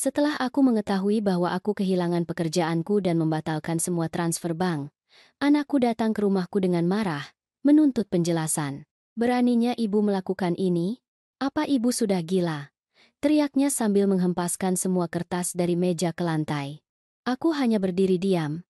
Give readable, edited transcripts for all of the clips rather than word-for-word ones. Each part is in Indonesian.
Setelah aku mengetahui bahwa aku kehilangan pekerjaanku dan membatalkan semua transfer bank, anakku datang ke rumahku dengan marah, menuntut penjelasan. Beraninya ibu melakukan ini? Apa ibu sudah gila? Teriaknya sambil menghempaskan semua kertas dari meja ke lantai. Aku hanya berdiri diam,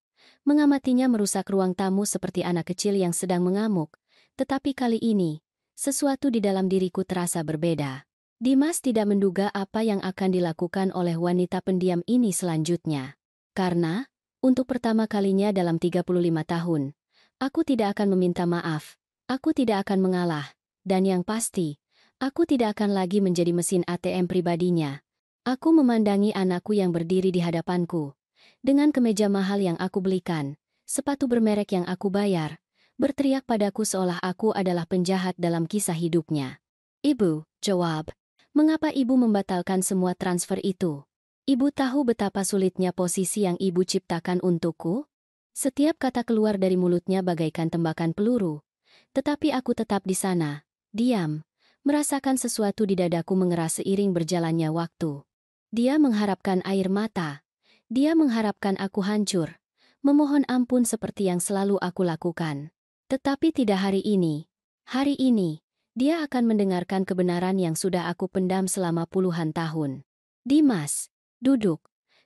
mengamatinya merusak ruang tamu seperti anak kecil yang sedang mengamuk. Tetapi kali ini, sesuatu di dalam diriku terasa berbeda. Dimas tidak menduga apa yang akan dilakukan oleh wanita pendiam ini selanjutnya. Karena, untuk pertama kalinya dalam 35 tahun, aku tidak akan meminta maaf, aku tidak akan mengalah, dan yang pasti, aku tidak akan lagi menjadi mesin ATM pribadinya. Aku memandangi anakku yang berdiri di hadapanku, dengan kemeja mahal yang aku belikan, sepatu bermerek yang aku bayar, berteriak padaku seolah aku adalah penjahat dalam kisah hidupnya. Ibu, jawab. Mengapa ibu membatalkan semua transfer itu? Ibu tahu betapa sulitnya posisi yang ibu ciptakan untukku? Setiap kata keluar dari mulutnya bagaikan tembakan peluru. Tetapi aku tetap di sana, diam, merasakan sesuatu di dadaku mengeras seiring berjalannya waktu. Dia mengharapkan air mata. Dia mengharapkan aku hancur, memohon ampun seperti yang selalu aku lakukan. Tetapi tidak hari ini. Hari ini, dia akan mendengarkan kebenaran yang sudah aku pendam selama puluhan tahun. Dimas, duduk,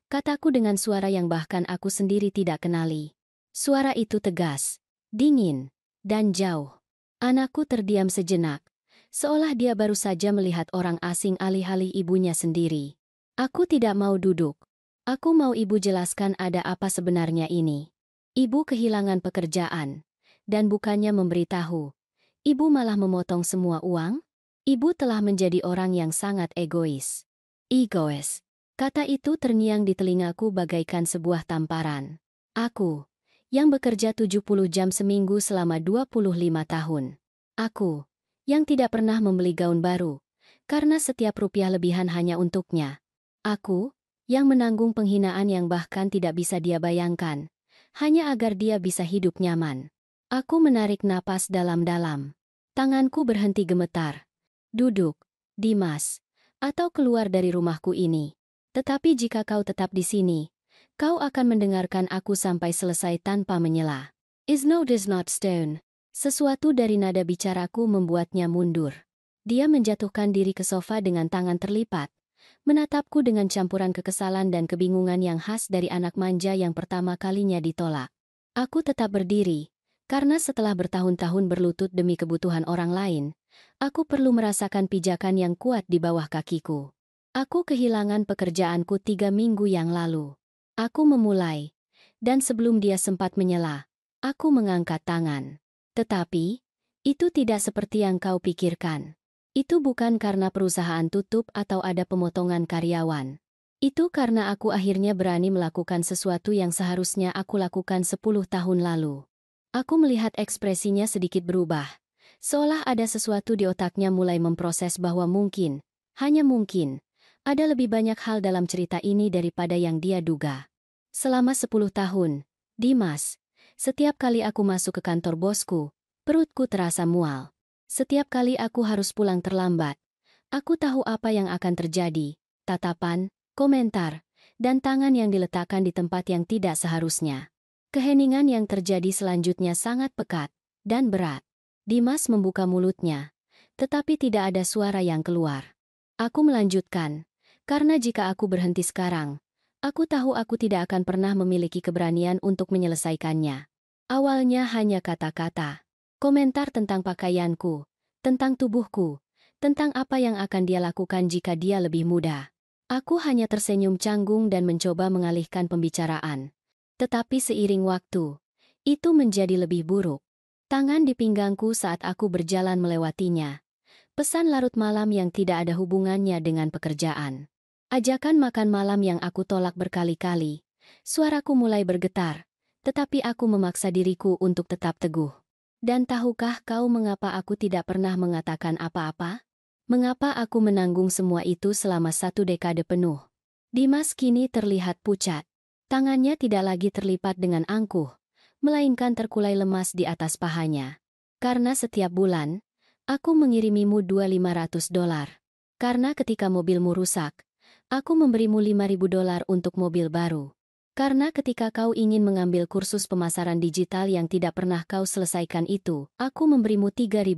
kataku dengan suara yang bahkan aku sendiri tidak kenali. Suara itu tegas, dingin, dan jauh. Anakku terdiam sejenak, seolah dia baru saja melihat orang asing alih-alih ibunya sendiri. Aku tidak mau duduk. Aku mau ibu jelaskan ada apa sebenarnya ini. Ibu kehilangan pekerjaan, dan bukannya memberitahu, ibu malah memotong semua uang? Ibu telah menjadi orang yang sangat egois. Egois. Kata itu terngiang di telingaku bagaikan sebuah tamparan. Aku, yang bekerja 70 jam seminggu selama 25 tahun. Aku, yang tidak pernah membeli gaun baru, karena setiap rupiah lebihan hanya untuknya. Aku, yang menanggung penghinaan yang bahkan tidak bisa dia bayangkan, hanya agar dia bisa hidup nyaman. Aku menarik napas dalam-dalam. Tanganku berhenti gemetar. Duduk, Dimas, atau keluar dari rumahku ini. Tetapi jika kau tetap di sini, kau akan mendengarkan aku sampai selesai tanpa menyela. Is no does not stone. Sesuatu dari nada bicaraku membuatnya mundur. Dia menjatuhkan diri ke sofa dengan tangan terlipat, menatapku dengan campuran kekesalan dan kebingungan yang khas dari anak manja yang pertama kalinya ditolak. Aku tetap berdiri, karena setelah bertahun-tahun berlutut demi kebutuhan orang lain, aku perlu merasakan pijakan yang kuat di bawah kakiku. Aku kehilangan pekerjaanku 3 minggu yang lalu. Aku memulai, dan sebelum dia sempat menyela, aku mengangkat tangan. Tetapi, itu tidak seperti yang kau pikirkan. Itu bukan karena perusahaan tutup atau ada pemotongan karyawan. Itu karena aku akhirnya berani melakukan sesuatu yang seharusnya aku lakukan 10 tahun lalu. Aku melihat ekspresinya sedikit berubah, seolah ada sesuatu di otaknya mulai memproses bahwa mungkin, hanya mungkin, ada lebih banyak hal dalam cerita ini daripada yang dia duga. Selama 10 tahun, Dimas, setiap kali aku masuk ke kantor bosku, perutku terasa mual. Setiap kali aku harus pulang terlambat, aku tahu apa yang akan terjadi, tatapan, komentar, dan tangan yang diletakkan di tempat yang tidak seharusnya. Keheningan yang terjadi selanjutnya sangat pekat dan berat. Dimas membuka mulutnya, tetapi tidak ada suara yang keluar. Aku melanjutkan, karena jika aku berhenti sekarang, aku tahu aku tidak akan pernah memiliki keberanian untuk menyelesaikannya. Awalnya hanya kata-kata, komentar tentang pakaianku, tentang tubuhku, tentang apa yang akan dia lakukan jika dia lebih muda. Aku hanya tersenyum canggung dan mencoba mengalihkan pembicaraan. Tetapi seiring waktu, itu menjadi lebih buruk. Tangan di pinggangku saat aku berjalan melewatinya. Pesan larut malam yang tidak ada hubungannya dengan pekerjaan. Ajakan makan malam yang aku tolak berkali-kali. Suaraku mulai bergetar, tetapi aku memaksa diriku untuk tetap teguh. Dan tahukah kau mengapa aku tidak pernah mengatakan apa-apa? Mengapa aku menanggung semua itu selama 1 dekade penuh? Dimas kini terlihat pucat. Tangannya tidak lagi terlipat dengan angkuh, melainkan terkulai lemas di atas pahanya. Karena setiap bulan, aku mengirimimu $2.500. Karena ketika mobilmu rusak, Aku memberimu $5.000 untuk mobil baru. Karena ketika kau ingin mengambil kursus pemasaran digital yang tidak pernah kau selesaikan itu, aku memberimu $3.000.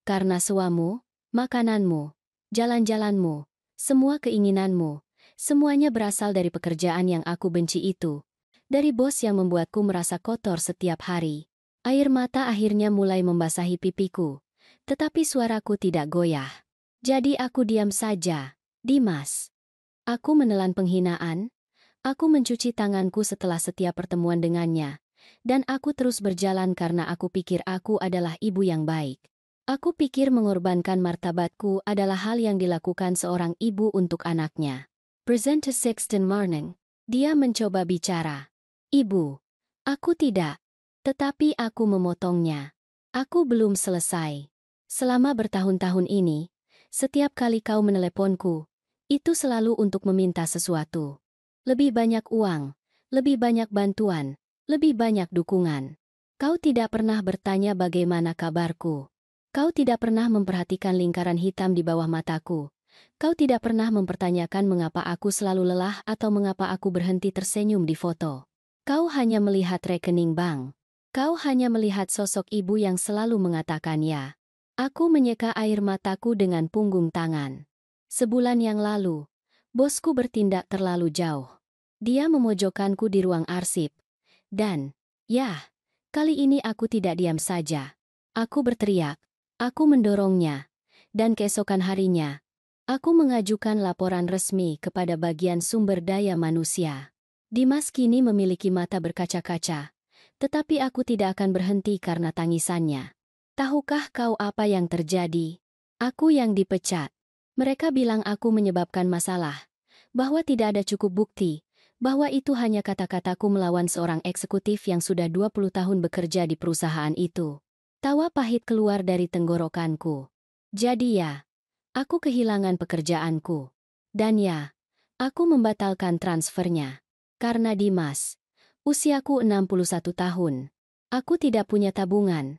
Karena suamu, makananmu, jalan-jalanmu, semua keinginanmu, semuanya berasal dari pekerjaan yang aku benci itu. Dari bos yang membuatku merasa kotor setiap hari. Air mata akhirnya mulai membasahi pipiku. Tetapi suaraku tidak goyah. Jadi aku diam saja. Dimas. Aku menelan penghinaan. Aku mencuci tanganku setelah setiap pertemuan dengannya. Dan aku terus berjalan karena aku pikir aku adalah ibu yang baik. Aku pikir mengorbankan martabatku adalah hal yang dilakukan seorang ibu untuk anaknya. Present to Sixteen Morning. Dia mencoba bicara. Ibu. Aku tidak. Tetapi aku memotongnya. Aku belum selesai. Selama bertahun-tahun ini, setiap kali kau meneleponku, itu selalu untuk meminta sesuatu. Lebih banyak uang, lebih banyak bantuan, lebih banyak dukungan. Kau tidak pernah bertanya bagaimana kabarku. Kau tidak pernah memperhatikan lingkaran hitam di bawah mataku. Kau tidak pernah mempertanyakan mengapa aku selalu lelah atau mengapa aku berhenti tersenyum di foto. Kau hanya melihat rekening bank. Kau hanya melihat sosok ibu yang selalu mengatakan ya. Aku menyeka air mataku dengan punggung tangan. Sebulan yang lalu, bosku bertindak terlalu jauh. Dia memojokkanku di ruang arsip. Dan, ya, kali ini aku tidak diam saja. Aku berteriak. Aku mendorongnya. Dan keesokan harinya, aku mengajukan laporan resmi kepada bagian sumber daya manusia. Dimas kini memiliki mata berkaca-kaca. Tetapi aku tidak akan berhenti karena tangisannya. Tahukah kau apa yang terjadi? Aku yang dipecat. Mereka bilang aku menyebabkan masalah. Bahwa tidak ada cukup bukti. Bahwa itu hanya kata-kataku melawan seorang eksekutif yang sudah 20 tahun bekerja di perusahaan itu. Tawa pahit keluar dari tenggorokanku. Jadi ya, aku kehilangan pekerjaanku. Dan ya, aku membatalkan transfernya. Karena Dimas, usiaku 61 tahun. Aku tidak punya tabungan.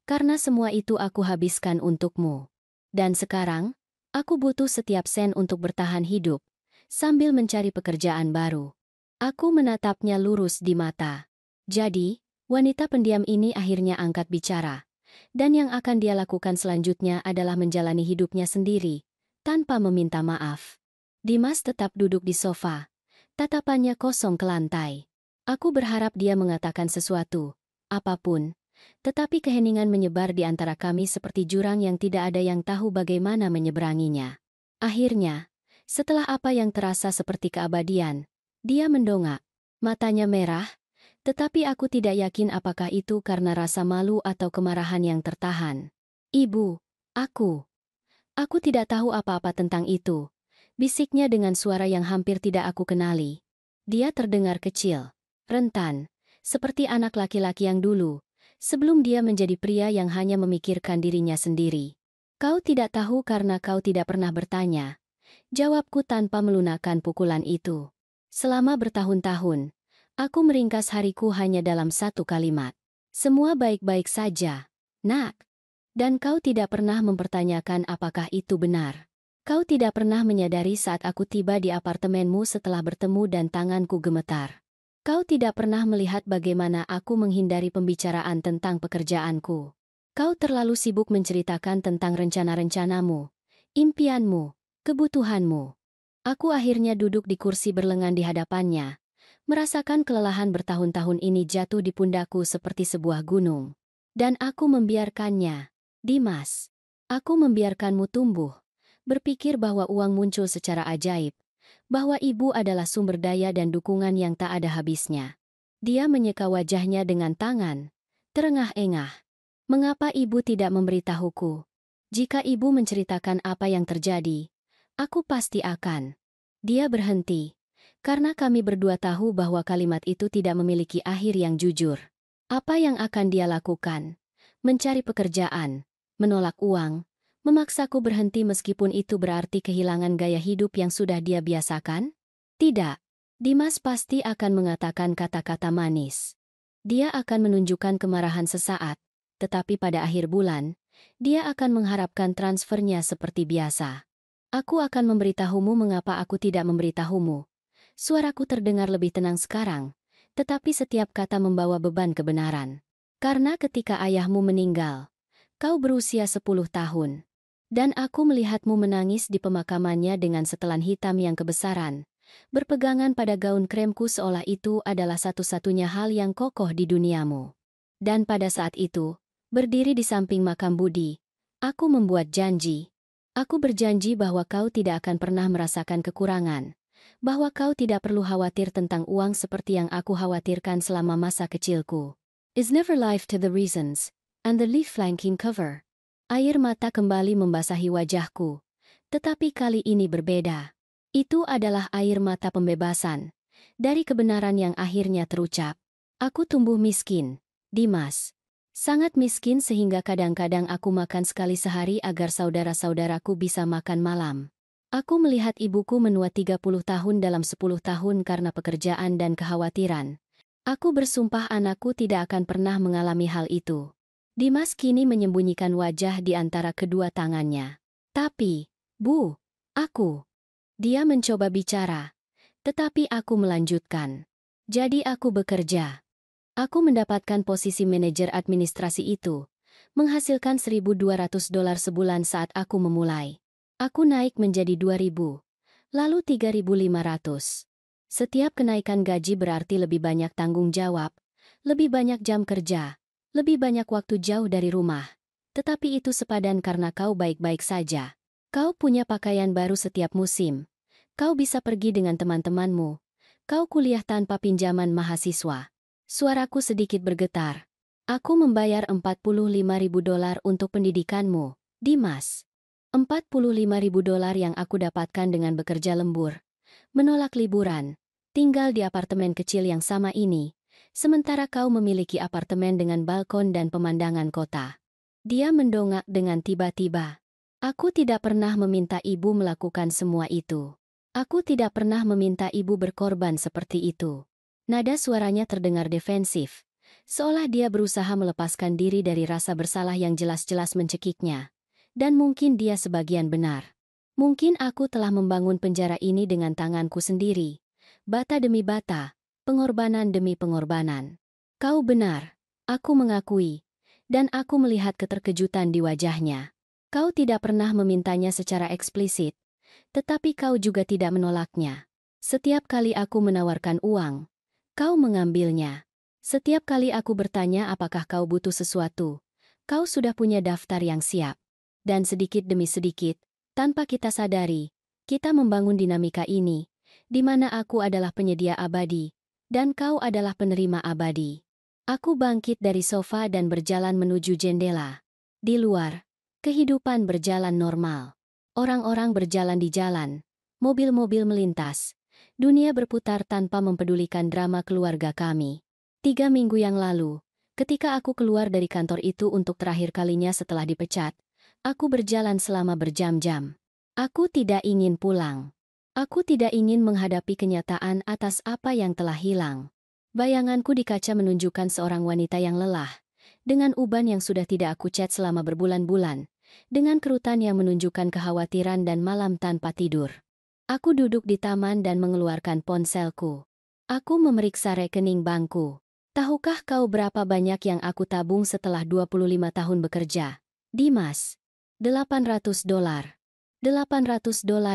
Karena semua itu aku habiskan untukmu. Dan sekarang, aku butuh setiap sen untuk bertahan hidup, sambil mencari pekerjaan baru. Aku menatapnya lurus di mata. Jadi, wanita pendiam ini akhirnya angkat bicara. Dan yang akan dia lakukan selanjutnya adalah menjalani hidupnya sendiri, tanpa meminta maaf. Dimas tetap duduk di sofa. Tatapannya kosong ke lantai. Aku berharap dia mengatakan sesuatu, apapun. Tetapi keheningan menyebar di antara kami seperti jurang yang tidak ada yang tahu bagaimana menyeberanginya. Akhirnya, setelah apa yang terasa seperti keabadian, dia mendongak. Matanya merah, tetapi aku tidak yakin apakah itu karena rasa malu atau kemarahan yang tertahan. Ibu, aku tidak tahu apa-apa tentang itu. Bisiknya dengan suara yang hampir tidak aku kenali. Dia terdengar kecil, rentan, seperti anak laki-laki yang dulu. Sebelum dia menjadi pria yang hanya memikirkan dirinya sendiri. Kau tidak tahu karena kau tidak pernah bertanya. Jawabku tanpa melunakkan pukulan itu. Selama bertahun-tahun, aku meringkas hariku hanya dalam satu kalimat. Semua baik-baik saja, nak. Dan kau tidak pernah mempertanyakan apakah itu benar. Kau tidak pernah menyadari saat aku tiba di apartemenmu setelah bertemu dan tanganku gemetar. Kau tidak pernah melihat bagaimana aku menghindari pembicaraan tentang pekerjaanku. Kau terlalu sibuk menceritakan tentang rencana-rencanamu, impianmu, kebutuhanmu. Aku akhirnya duduk di kursi berlengan di hadapannya, merasakan kelelahan bertahun-tahun ini jatuh di pundakku seperti sebuah gunung. Dan aku membiarkannya. Dimas, aku membiarkanmu tumbuh, berpikir bahwa uang muncul secara ajaib. Bahwa ibu adalah sumber daya dan dukungan yang tak ada habisnya. Dia menyeka wajahnya dengan tangan, terengah-engah. Mengapa ibu tidak memberitahuku? Jika ibu menceritakan apa yang terjadi, aku pasti akan. Dia berhenti, karena kami berdua tahu bahwa kalimat itu tidak memiliki akhir yang jujur. Apa yang akan dia lakukan? Mencari pekerjaan, menolak uang, memaksaku berhenti meskipun itu berarti kehilangan gaya hidup yang sudah dia biasakan? Tidak. Dimas pasti akan mengatakan kata-kata manis. Dia akan menunjukkan kemarahan sesaat, tetapi pada akhir bulan, dia akan mengharapkan transfernya seperti biasa. Aku akan memberitahumu mengapa aku tidak memberitahumu. Suaraku terdengar lebih tenang sekarang, tetapi setiap kata membawa beban kebenaran. Karena ketika ayahmu meninggal, kau berusia 10 tahun. Dan aku melihatmu menangis di pemakamannya dengan setelan hitam yang kebesaran, berpegangan pada gaun kremku seolah itu adalah satu-satunya hal yang kokoh di duniamu. Dan pada saat itu, berdiri di samping makam Budi, aku membuat janji. Aku berjanji bahwa kau tidak akan pernah merasakan kekurangan, bahwa kau tidak perlu khawatir tentang uang seperti yang aku khawatirkan selama masa kecilku. Is never life to the reasons, and the leaf flanking cover. Air mata kembali membasahi wajahku, tetapi kali ini berbeda. Itu adalah air mata pembebasan, dari kebenaran yang akhirnya terucap. Aku tumbuh miskin, Dimas. Sangat miskin sehingga kadang-kadang aku makan sekali sehari agar saudara-saudaraku bisa makan malam. Aku melihat ibuku menua 30 tahun dalam 10 tahun karena pekerjaan dan kekhawatiran. Aku bersumpah anakku tidak akan pernah mengalami hal itu. Dimas kini menyembunyikan wajah di antara kedua tangannya. Tapi, Bu, aku. Dia mencoba bicara, tetapi aku melanjutkan. Jadi aku bekerja. Aku mendapatkan posisi manajer administrasi itu, menghasilkan $1.200 sebulan saat aku memulai. Aku naik menjadi 2.000, lalu 3.500. Setiap kenaikan gaji berarti lebih banyak tanggung jawab, lebih banyak jam kerja, lebih banyak waktu jauh dari rumah. Tetapi itu sepadan karena kau baik-baik saja. Kau punya pakaian baru setiap musim. Kau bisa pergi dengan teman-temanmu. Kau kuliah tanpa pinjaman mahasiswa. Suaraku sedikit bergetar. Aku membayar $45.000 untuk pendidikanmu, Dimas. $45.000 yang aku dapatkan dengan bekerja lembur. Menolak liburan. Tinggal di apartemen kecil yang sama ini. Sementara kau memiliki apartemen dengan balkon dan pemandangan kota. Dia mendongak dengan tiba-tiba. Aku tidak pernah meminta ibu melakukan semua itu. Aku tidak pernah meminta ibu berkorban seperti itu. Nada suaranya terdengar defensif, seolah dia berusaha melepaskan diri dari rasa bersalah yang jelas-jelas mencekiknya. Dan mungkin dia sebagian benar. Mungkin aku telah membangun penjara ini dengan tanganku sendiri. Bata demi bata, pengorbanan demi pengorbanan. Kau benar, aku mengakui. Dan aku melihat keterkejutan di wajahnya. Kau tidak pernah memintanya secara eksplisit, tetapi kau juga tidak menolaknya. Setiap kali aku menawarkan uang, kau mengambilnya. Setiap kali aku bertanya apakah kau butuh sesuatu, kau sudah punya daftar yang siap. Dan sedikit demi sedikit, tanpa kita sadari, kita membangun dinamika ini, di mana aku adalah penyedia abadi, dan kau adalah penerima abadi. Aku bangkit dari sofa dan berjalan menuju jendela. Di luar, kehidupan berjalan normal. Orang-orang berjalan di jalan, mobil-mobil melintas. Dunia berputar tanpa mempedulikan drama keluarga kami. 3 minggu yang lalu, ketika aku keluar dari kantor itu untuk terakhir kalinya setelah dipecat, aku berjalan selama berjam-jam. Aku tidak ingin pulang. Aku tidak ingin menghadapi kenyataan atas apa yang telah hilang. Bayanganku di kaca menunjukkan seorang wanita yang lelah, dengan uban yang sudah tidak aku cat selama berbulan-bulan, dengan kerutan yang menunjukkan kekhawatiran dan malam tanpa tidur. Aku duduk di taman dan mengeluarkan ponselku. Aku memeriksa rekening bankku. Tahukah kau berapa banyak yang aku tabung setelah 25 tahun bekerja? Dimas. $800. $800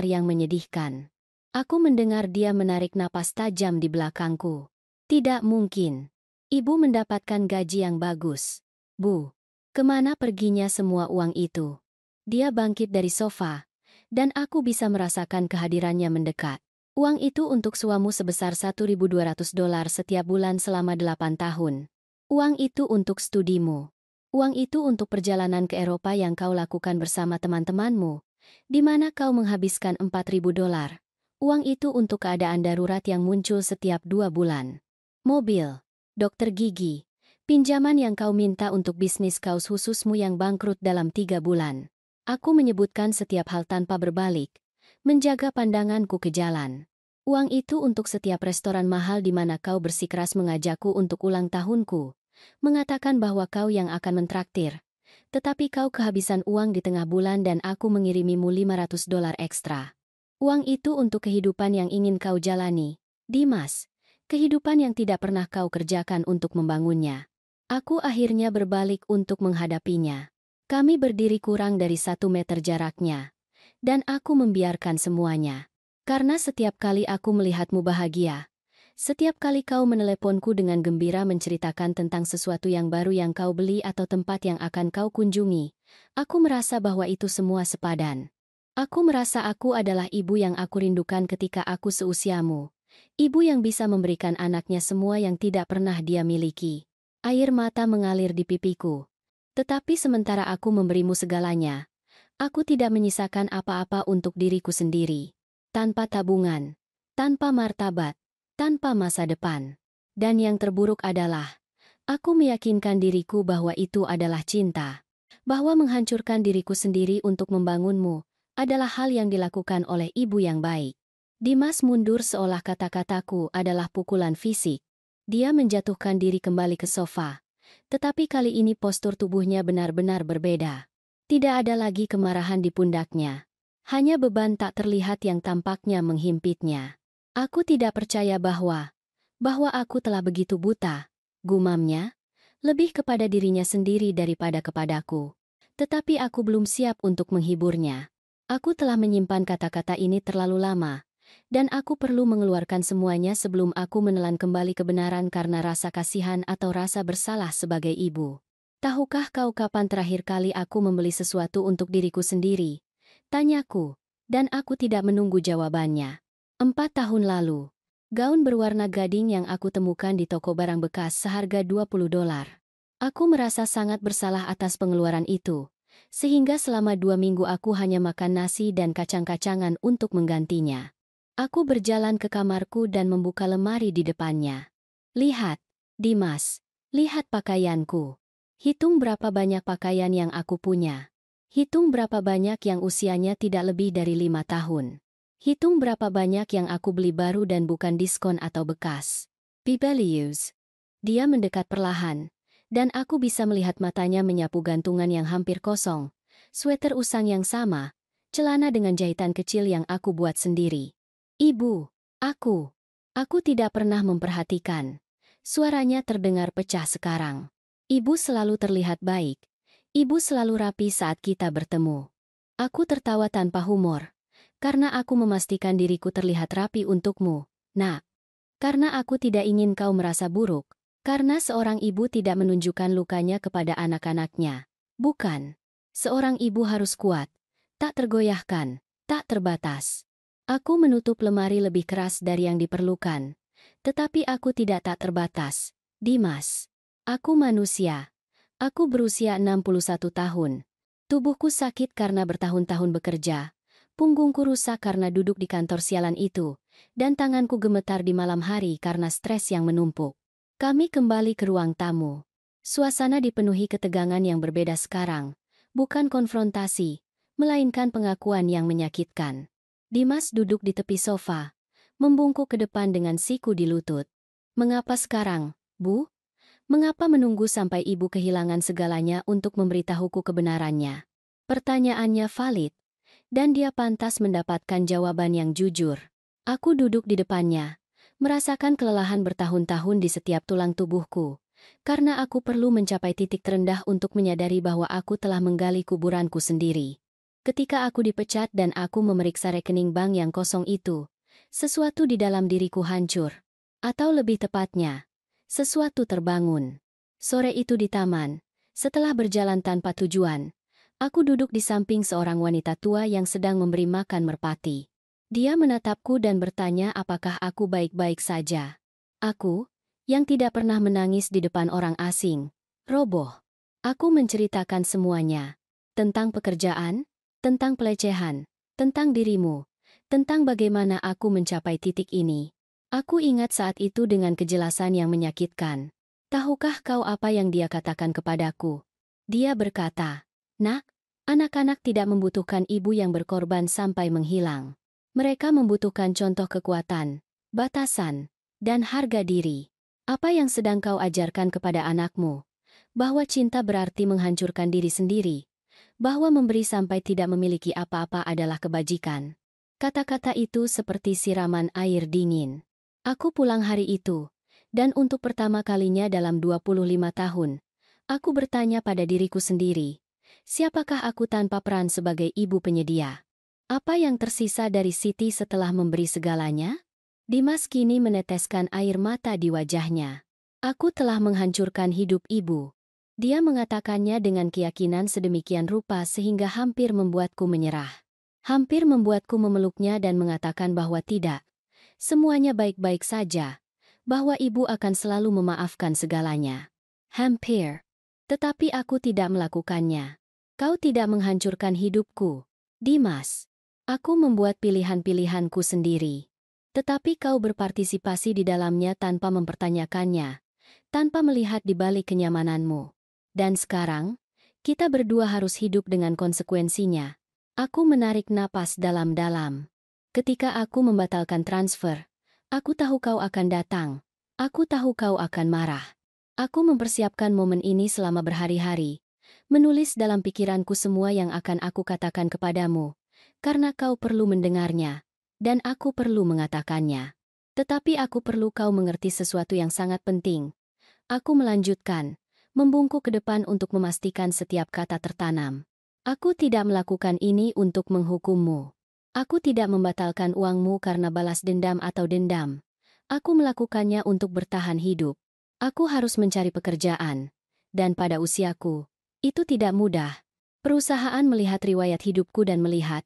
yang menyedihkan. Aku mendengar dia menarik napas tajam di belakangku. Tidak mungkin. Ibu mendapatkan gaji yang bagus. Bu, kemana perginya semua uang itu? Dia bangkit dari sofa, dan aku bisa merasakan kehadirannya mendekat. Uang itu untuk suamu sebesar $1.200 setiap bulan selama 8 tahun. Uang itu untuk studimu. Uang itu untuk perjalanan ke Eropa yang kau lakukan bersama teman-temanmu, di mana kau menghabiskan $4.000. Uang itu untuk keadaan darurat yang muncul setiap 2 bulan. Mobil, dokter gigi, pinjaman yang kau minta untuk bisnis kaos khususmu yang bangkrut dalam 3 bulan. Aku menyebutkan setiap hal tanpa berbalik, menjaga pandanganku ke jalan. Uang itu untuk setiap restoran mahal di mana kau bersikeras mengajakku untuk ulang tahunku, mengatakan bahwa kau yang akan mentraktir, Tetapi kau kehabisan uang di tengah bulan dan aku mengirimimu $500 ekstra. Uang itu untuk kehidupan yang ingin kau jalani, Dimas. Kehidupan yang tidak pernah kau kerjakan untuk membangunnya. Aku akhirnya berbalik untuk menghadapinya. Kami berdiri kurang dari 1 meter jaraknya. Dan aku membiarkan semuanya. Karena setiap kali aku melihatmu bahagia, setiap kali kau meneleponku dengan gembira menceritakan tentang sesuatu yang baru yang kau beli atau tempat yang akan kau kunjungi, aku merasa bahwa itu semua sepadan. Aku merasa aku adalah ibu yang aku rindukan ketika aku seusiamu. Ibu yang bisa memberikan anaknya semua yang tidak pernah dia miliki. Air mata mengalir di pipiku. Tetapi sementara aku memberimu segalanya, aku tidak menyisakan apa-apa untuk diriku sendiri. Tanpa tabungan, tanpa martabat, tanpa masa depan. Dan yang terburuk adalah, aku meyakinkan diriku bahwa itu adalah cinta. Bahwa menghancurkan diriku sendiri untuk membangunmu adalah hal yang dilakukan oleh ibu yang baik. Dimas mundur seolah kata-kataku adalah pukulan fisik. Dia menjatuhkan diri kembali ke sofa. Tetapi kali ini postur tubuhnya benar-benar berbeda. Tidak ada lagi kemarahan di pundaknya. Hanya beban tak terlihat yang tampaknya menghimpitnya. Aku tidak percaya bahwa aku telah begitu buta, gumamnya, lebih kepada dirinya sendiri daripada kepadaku. Tetapi aku belum siap untuk menghiburnya. Aku telah menyimpan kata-kata ini terlalu lama, dan aku perlu mengeluarkan semuanya sebelum aku menelan kembali kebenaran karena rasa kasihan atau rasa bersalah sebagai ibu. Tahukah kau kapan terakhir kali aku membeli sesuatu untuk diriku sendiri? Tanyaku, dan aku tidak menunggu jawabannya. 4 tahun lalu. Gaun berwarna gading yang aku temukan di toko barang bekas seharga $20. Aku merasa sangat bersalah atas pengeluaran itu, sehingga selama 2 minggu aku hanya makan nasi dan kacang-kacangan untuk menggantinya. Aku berjalan ke kamarku dan membuka lemari di depannya. Lihat, Dimas, lihat pakaianku. Hitung berapa banyak pakaian yang aku punya. Hitung berapa banyak yang usianya tidak lebih dari 5 tahun. Hitung berapa banyak yang aku beli baru dan bukan diskon atau bekas. Pibelius. Dia mendekat perlahan, dan aku bisa melihat matanya menyapu gantungan yang hampir kosong, sweater usang yang sama, celana dengan jahitan kecil yang aku buat sendiri. Ibu, aku tidak pernah memperhatikan. Suaranya terdengar pecah sekarang. Ibu selalu terlihat baik. Ibu selalu rapi saat kita bertemu. Aku tertawa tanpa humor. Karena aku memastikan diriku terlihat rapi untukmu, Nak. Karena aku tidak ingin kau merasa buruk. Karena seorang ibu tidak menunjukkan lukanya kepada anak-anaknya. Bukan. Seorang ibu harus kuat, tak tergoyahkan, tak terbatas. Aku menutup lemari lebih keras dari yang diperlukan. Tetapi aku tidak tak terbatas, Dimas. Aku manusia. Aku berusia 61 tahun. Tubuhku sakit karena bertahun-tahun bekerja. Punggungku rusak karena duduk di kantor sialan itu, dan tanganku gemetar di malam hari karena stres yang menumpuk. Kami kembali ke ruang tamu. Suasana dipenuhi ketegangan yang berbeda sekarang, bukan konfrontasi, melainkan pengakuan yang menyakitkan. Dimas duduk di tepi sofa, membungkuk ke depan dengan siku di lutut. Mengapa sekarang, Bu? Mengapa menunggu sampai ibu kehilangan segalanya untuk memberitahuku kebenarannya? Pertanyaannya valid. Dan dia pantas mendapatkan jawaban yang jujur. Aku duduk di depannya, merasakan kelelahan bertahun-tahun di setiap tulang tubuhku, karena aku perlu mencapai titik terendah untuk menyadari bahwa aku telah menggali kuburanku sendiri. Ketika aku dipecat dan aku memeriksa rekening bank yang kosong itu, sesuatu di dalam diriku hancur. Atau lebih tepatnya, sesuatu terbangun. Sore itu di taman, setelah berjalan tanpa tujuan, aku duduk di samping seorang wanita tua yang sedang memberi makan merpati. Dia menatapku dan bertanya apakah aku baik-baik saja. Aku, yang tidak pernah menangis di depan orang asing, roboh. Aku menceritakan semuanya. Tentang pekerjaan, tentang pelecehan, tentang dirimu, tentang bagaimana aku mencapai titik ini. Aku ingat saat itu dengan kejelasan yang menyakitkan. Tahukah kau apa yang dia katakan kepadaku? Dia berkata, Nak, anak-anak tidak membutuhkan ibu yang berkorban sampai menghilang. Mereka membutuhkan contoh kekuatan, batasan, dan harga diri. Apa yang sedang kau ajarkan kepada anakmu? bahwa cinta berarti menghancurkan diri sendiri, bahwa memberi sampai tidak memiliki apa-apa adalah kebajikan. Kata-kata itu seperti siraman air dingin. Aku pulang hari itu, dan untuk pertama kalinya dalam 25 tahun, aku bertanya pada diriku sendiri, siapakah aku tanpa peran sebagai ibu penyedia? Apa yang tersisa dari Siti setelah memberi segalanya? Dimas kini meneteskan air mata di wajahnya. Aku telah menghancurkan hidup ibu. Dia mengatakannya dengan keyakinan sedemikian rupa sehingga hampir membuatku menyerah. Hampir membuatku memeluknya dan mengatakan bahwa tidak. Semuanya baik-baik saja. Bahwa ibu akan selalu memaafkan segalanya. Hampir. Tetapi aku tidak melakukannya. Kau tidak menghancurkan hidupku, Dimas. Aku membuat pilihan-pilihanku sendiri. Tetapi kau berpartisipasi di dalamnya tanpa mempertanyakannya, tanpa melihat di balik kenyamananmu. Dan sekarang, kita berdua harus hidup dengan konsekuensinya. Aku menarik napas dalam-dalam. Ketika aku membatalkan transfer, aku tahu kau akan datang. Aku tahu kau akan marah. Aku mempersiapkan momen ini selama berhari-hari, menulis dalam pikiranku semua yang akan aku katakan kepadamu, karena kau perlu mendengarnya. Dan aku perlu mengatakannya. Tetapi aku perlu kau mengerti sesuatu yang sangat penting. Aku melanjutkan, membungkuk ke depan untuk memastikan setiap kata tertanam. Aku tidak melakukan ini untuk menghukummu. Aku tidak membatalkan uangmu karena balas dendam atau dendam. Aku melakukannya untuk bertahan hidup. Aku harus mencari pekerjaan. Dan pada usiaku, itu tidak mudah. Perusahaan melihat riwayat hidupku dan melihat,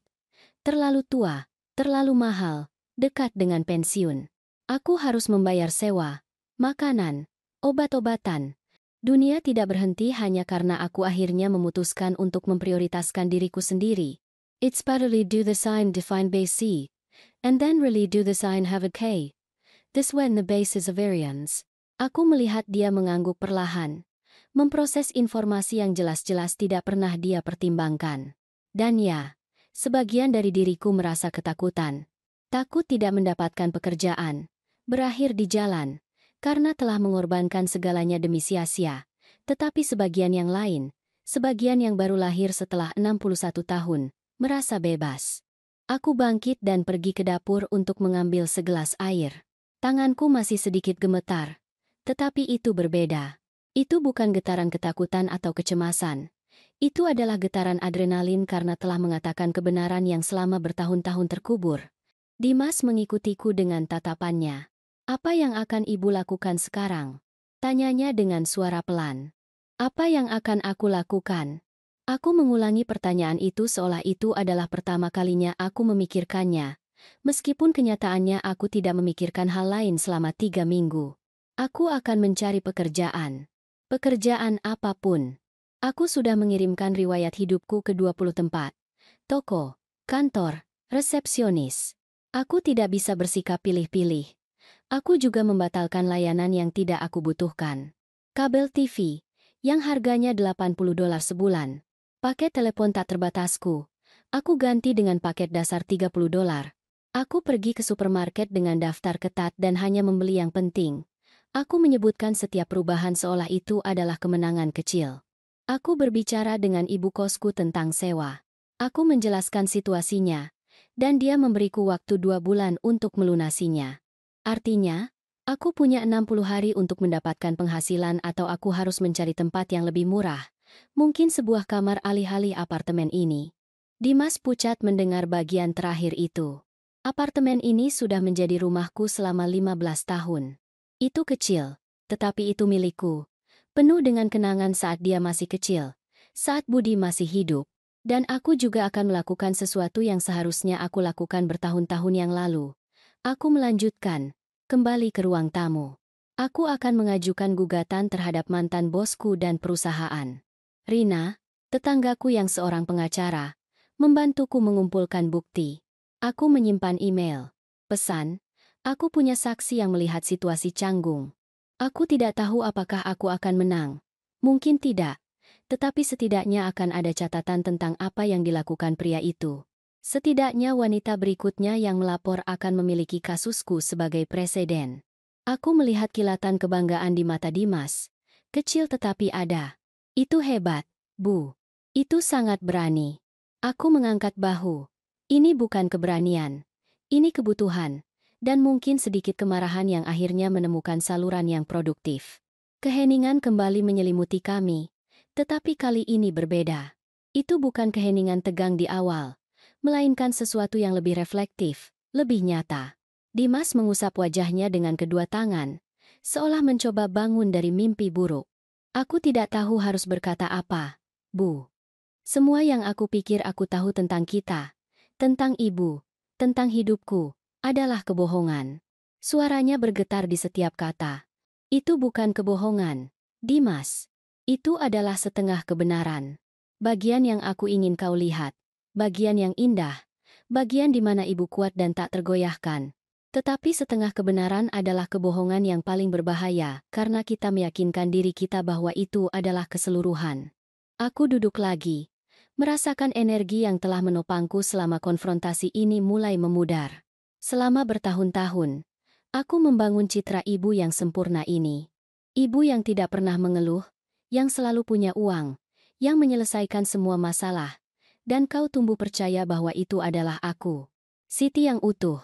terlalu tua. Terlalu mahal, dekat dengan pensiun. Aku harus membayar sewa, makanan, obat-obatan. Dunia tidak berhenti hanya karena aku akhirnya memutuskan untuk memprioritaskan diriku sendiri. It's better to do the sign define base C, and then really do the sign have a K. This when the base is a variance. Aku melihat dia mengangguk perlahan, memproses informasi yang jelas-jelas tidak pernah dia pertimbangkan. Dan ya, sebagian dari diriku merasa ketakutan. Takut tidak mendapatkan pekerjaan. Berakhir di jalan. Karena telah mengorbankan segalanya demi sia-sia. Tetapi sebagian yang lain, sebagian yang baru lahir setelah 61 tahun, merasa bebas. Aku bangkit dan pergi ke dapur untuk mengambil segelas air. Tanganku masih sedikit gemetar. Tetapi itu berbeda. Itu bukan getaran ketakutan atau kecemasan. Itu adalah getaran adrenalin karena telah mengatakan kebenaran yang selama bertahun-tahun terkubur. Dimas mengikutiku dengan tatapannya. Apa yang akan ibu lakukan sekarang? Tanyanya dengan suara pelan. Apa yang akan aku lakukan? Aku mengulangi pertanyaan itu seolah itu adalah pertama kalinya aku memikirkannya. Meskipun kenyataannya aku tidak memikirkan hal lain selama 3 minggu. Aku akan mencari pekerjaan. Pekerjaan apapun. Aku sudah mengirimkan riwayat hidupku ke 20 tempat. Toko, kantor, resepsionis. Aku tidak bisa bersikap pilih-pilih. Aku juga membatalkan layanan yang tidak aku butuhkan. Kabel TV, yang harganya $80 sebulan. Paket telepon tak terbatasku. Aku ganti dengan paket dasar $30. Aku pergi ke supermarket dengan daftar ketat dan hanya membeli yang penting. Aku menyebutkan setiap perubahan seolah itu adalah kemenangan kecil. Aku berbicara dengan ibu kosku tentang sewa. Aku menjelaskan situasinya, dan dia memberiku waktu 2 bulan untuk melunasinya. Artinya, aku punya 60 hari untuk mendapatkan penghasilan atau aku harus mencari tempat yang lebih murah. Mungkin sebuah kamar alih-alih apartemen ini. Dimas pucat mendengar bagian terakhir itu. Apartemen ini sudah menjadi rumahku selama 15 tahun. Itu kecil, tetapi itu milikku. Penuh dengan kenangan saat dia masih kecil, saat Budi masih hidup, dan aku juga akan melakukan sesuatu yang seharusnya aku lakukan bertahun-tahun yang lalu. Aku melanjutkan, kembali ke ruang tamu. Aku akan mengajukan gugatan terhadap mantan bosku dan perusahaan. Rina, tetanggaku yang seorang pengacara, membantuku mengumpulkan bukti. Aku menyimpan email, pesan, aku punya saksi yang melihat situasi canggung. Aku tidak tahu apakah aku akan menang. Mungkin tidak. Tetapi setidaknya akan ada catatan tentang apa yang dilakukan pria itu. Setidaknya wanita berikutnya yang melapor akan memiliki kasusku sebagai presiden. Aku melihat kilatan kebanggaan di mata Dimas. Kecil tetapi ada. Itu hebat, Bu. Itu sangat berani. Aku mengangkat bahu. Ini bukan keberanian. Ini kebutuhan. Dan mungkin sedikit kemarahan yang akhirnya menemukan saluran yang produktif. Keheningan kembali menyelimuti kami. Tetapi kali ini berbeda. Itu bukan keheningan tegang di awal, melainkan sesuatu yang lebih reflektif, lebih nyata. Dimas mengusap wajahnya dengan kedua tangan, seolah mencoba bangun dari mimpi buruk. Aku tidak tahu harus berkata apa, Bu. Semua yang aku pikir aku tahu tentang kita, tentang ibu, tentang hidupku, adalah kebohongan. Suaranya bergetar di setiap kata. Itu bukan kebohongan, Dimas. Itu adalah setengah kebenaran. Bagian yang aku ingin kau lihat. Bagian yang indah. Bagian di mana ibu kuat dan tak tergoyahkan. Tetapi setengah kebenaran adalah kebohongan yang paling berbahaya karena kita meyakinkan diri kita bahwa itu adalah keseluruhan. Aku duduk lagi, merasakan energi yang telah menopangku selama konfrontasi ini mulai memudar. Selama bertahun-tahun, aku membangun citra ibu yang sempurna ini. Ibu yang tidak pernah mengeluh, yang selalu punya uang, yang menyelesaikan semua masalah, dan kau tumbuh percaya bahwa itu adalah aku. Siti yang utuh.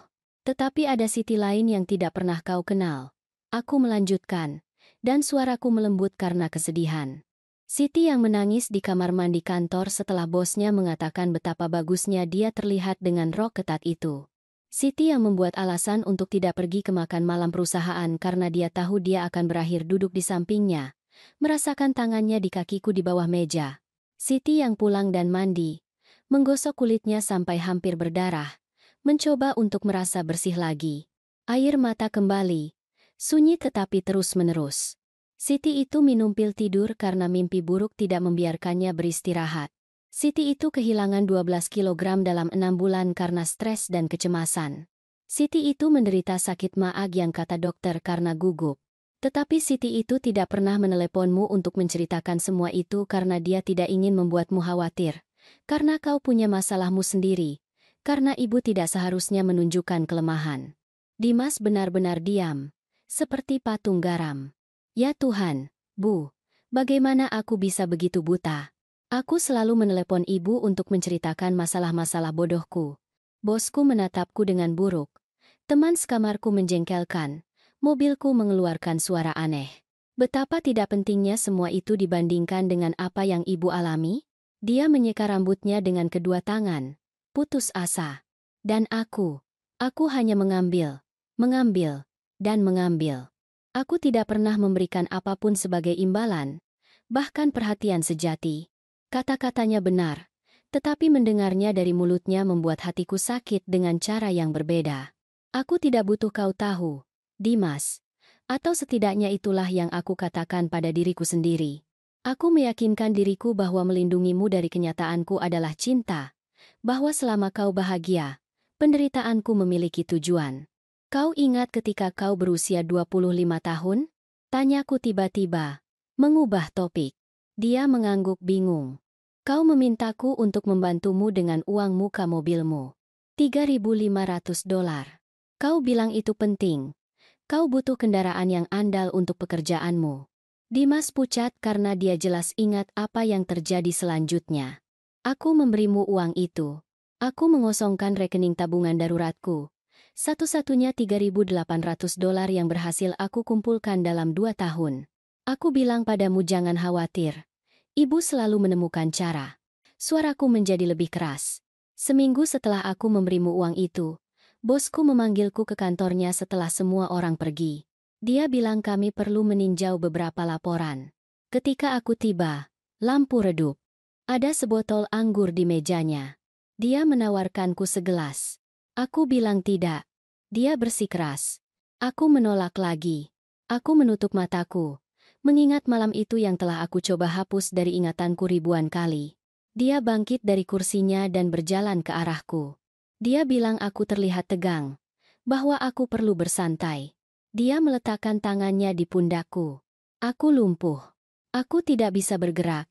Tetapi ada Siti lain yang tidak pernah kau kenal. Aku melanjutkan, dan suaraku melembut karena kesedihan. Siti yang menangis di kamar mandi kantor setelah bosnya mengatakan betapa bagusnya dia terlihat dengan rok ketat itu. Siti yang membuat alasan untuk tidak pergi ke makan malam perusahaan karena dia tahu dia akan berakhir duduk di sampingnya, merasakan tangannya di kakiku di bawah meja. Siti yang pulang dan mandi, menggosok kulitnya sampai hampir berdarah, mencoba untuk merasa bersih lagi. Air mata kembali, sunyi tetapi terus-menerus. Siti itu minum pil tidur karena mimpi buruk tidak membiarkannya beristirahat. Siti itu kehilangan 12 kilogram dalam 6 bulan karena stres dan kecemasan. Siti itu menderita sakit maag yang kata dokter karena gugup. Tetapi Siti itu tidak pernah meneleponmu untuk menceritakan semua itu karena dia tidak ingin membuatmu khawatir. Karena kau punya masalahmu sendiri. Karena ibu tidak seharusnya menunjukkan kelemahan. Dimas benar-benar diam, seperti patung garam. Ya Tuhan, Bu, bagaimana aku bisa begitu buta? Aku selalu menelepon ibu untuk menceritakan masalah-masalah bodohku. Bosku menatapku dengan buruk. Teman sekamarku menjengkelkan. Mobilku mengeluarkan suara aneh. Betapa tidak pentingnya semua itu dibandingkan dengan apa yang ibu alami? Dia menyeka rambutnya dengan kedua tangan. Putus asa. Dan aku hanya mengambil, dan mengambil. Aku tidak pernah memberikan apapun sebagai imbalan, bahkan perhatian sejati. Kata-katanya benar, tetapi mendengarnya dari mulutnya membuat hatiku sakit dengan cara yang berbeda. Aku tidak butuh kau tahu, Dimas. Atau setidaknya itulah yang aku katakan pada diriku sendiri. Aku meyakinkan diriku bahwa melindungimu dari kenyataanku adalah cinta. Bahwa selama kau bahagia, penderitaanku memiliki tujuan. Kau ingat ketika kau berusia 25 tahun? Tanyaku tiba-tiba, mengubah topik. Dia mengangguk bingung. Kau memintaku untuk membantumu dengan uang muka mobilmu. $3.500. Kau bilang itu penting. Kau butuh kendaraan yang andal untuk pekerjaanmu. Dimas pucat karena dia jelas ingat apa yang terjadi selanjutnya. Aku memberimu uang itu. Aku mengosongkan rekening tabungan daruratku. Satu-satunya $3.800 yang berhasil aku kumpulkan dalam 2 tahun. Aku bilang padamu jangan khawatir. Ibu selalu menemukan cara. Suaraku menjadi lebih keras. Seminggu setelah aku memberimu uang itu, bosku memanggilku ke kantornya setelah semua orang pergi. Dia bilang kami perlu meninjau beberapa laporan. Ketika aku tiba, lampu redup. Ada sebotol anggur di mejanya. Dia menawarkanku segelas. Aku bilang tidak. Dia bersikeras. Aku menolak lagi. Aku menutup mataku, mengingat malam itu yang telah aku coba hapus dari ingatanku ribuan kali. Dia bangkit dari kursinya dan berjalan ke arahku. Dia bilang aku terlihat tegang, bahwa aku perlu bersantai. Dia meletakkan tangannya di pundakku. Aku lumpuh. Aku tidak bisa bergerak.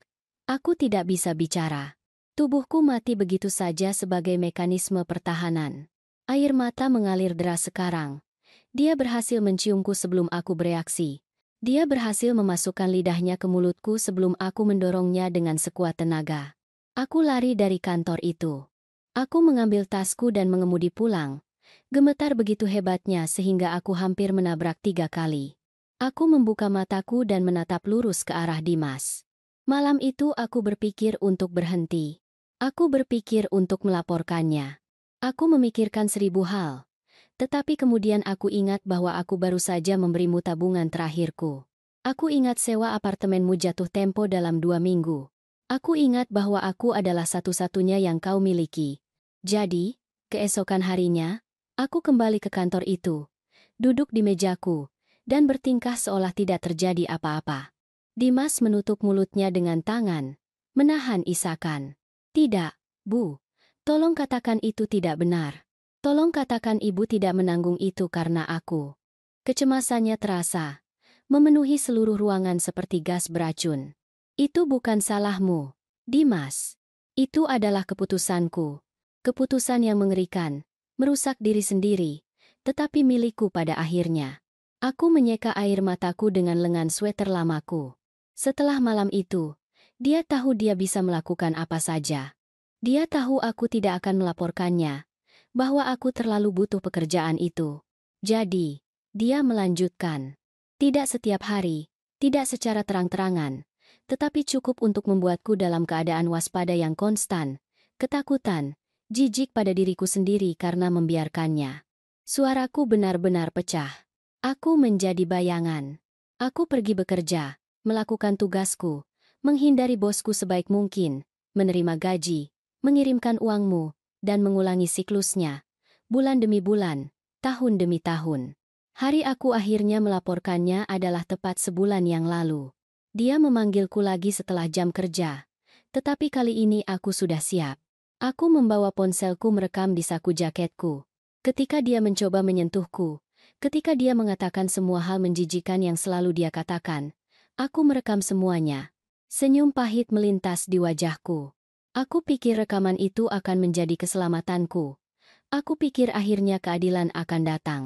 Aku tidak bisa bicara. Tubuhku mati begitu saja sebagai mekanisme pertahanan. Air mata mengalir deras sekarang. Dia berhasil menciumku sebelum aku bereaksi. Dia berhasil memasukkan lidahnya ke mulutku sebelum aku mendorongnya dengan sekuat tenaga. Aku lari dari kantor itu. Aku mengambil tasku dan mengemudi pulang. Gemetar begitu hebatnya sehingga aku hampir menabrak 3 kali. Aku membuka mataku dan menatap lurus ke arah Dimas. Malam itu aku berpikir untuk berhenti. Aku berpikir untuk melaporkannya. Aku memikirkan 1000 hal. Tetapi kemudian aku ingat bahwa aku baru saja memberimu tabungan terakhirku. Aku ingat sewa apartemenmu jatuh tempo dalam 2 minggu. Aku ingat bahwa aku adalah satu-satunya yang kau miliki. Jadi, keesokan harinya, aku kembali ke kantor itu, duduk di mejaku, dan bertingkah seolah tidak terjadi apa-apa. Dimas menutup mulutnya dengan tangan, menahan isakan. Tidak, Bu. Tolong katakan itu tidak benar. Tolong katakan ibu tidak menanggung itu karena aku. Kecemasannya terasa, memenuhi seluruh ruangan seperti gas beracun. Itu bukan salahmu, Dimas. Itu adalah keputusanku. Keputusan yang mengerikan, merusak diri sendiri, tetapi milikku pada akhirnya. Aku menyeka air mataku dengan lengan sweater lamaku. Setelah malam itu, dia tahu dia bisa melakukan apa saja. Dia tahu aku tidak akan melaporkannya, bahwa aku terlalu butuh pekerjaan itu. Jadi, dia melanjutkan. Tidak setiap hari, tidak secara terang-terangan, tetapi cukup untuk membuatku dalam keadaan waspada yang konstan, ketakutan, jijik pada diriku sendiri karena membiarkannya. Suaraku benar-benar pecah. Aku menjadi bayangan. Aku pergi bekerja, melakukan tugasku, menghindari bosku sebaik mungkin, menerima gaji, mengirimkan uangmu, dan mengulangi siklusnya. Bulan demi bulan, tahun demi tahun. Hari aku akhirnya melaporkannya adalah tepat sebulan yang lalu. Dia memanggilku lagi setelah jam kerja. Tetapi kali ini aku sudah siap. Aku membawa ponselku merekam di saku jaketku. Ketika dia mencoba menyentuhku, ketika dia mengatakan semua hal menjijikan yang selalu dia katakan, aku merekam semuanya. Senyum pahit melintas di wajahku. Aku pikir rekaman itu akan menjadi keselamatanku. Aku pikir akhirnya keadilan akan datang.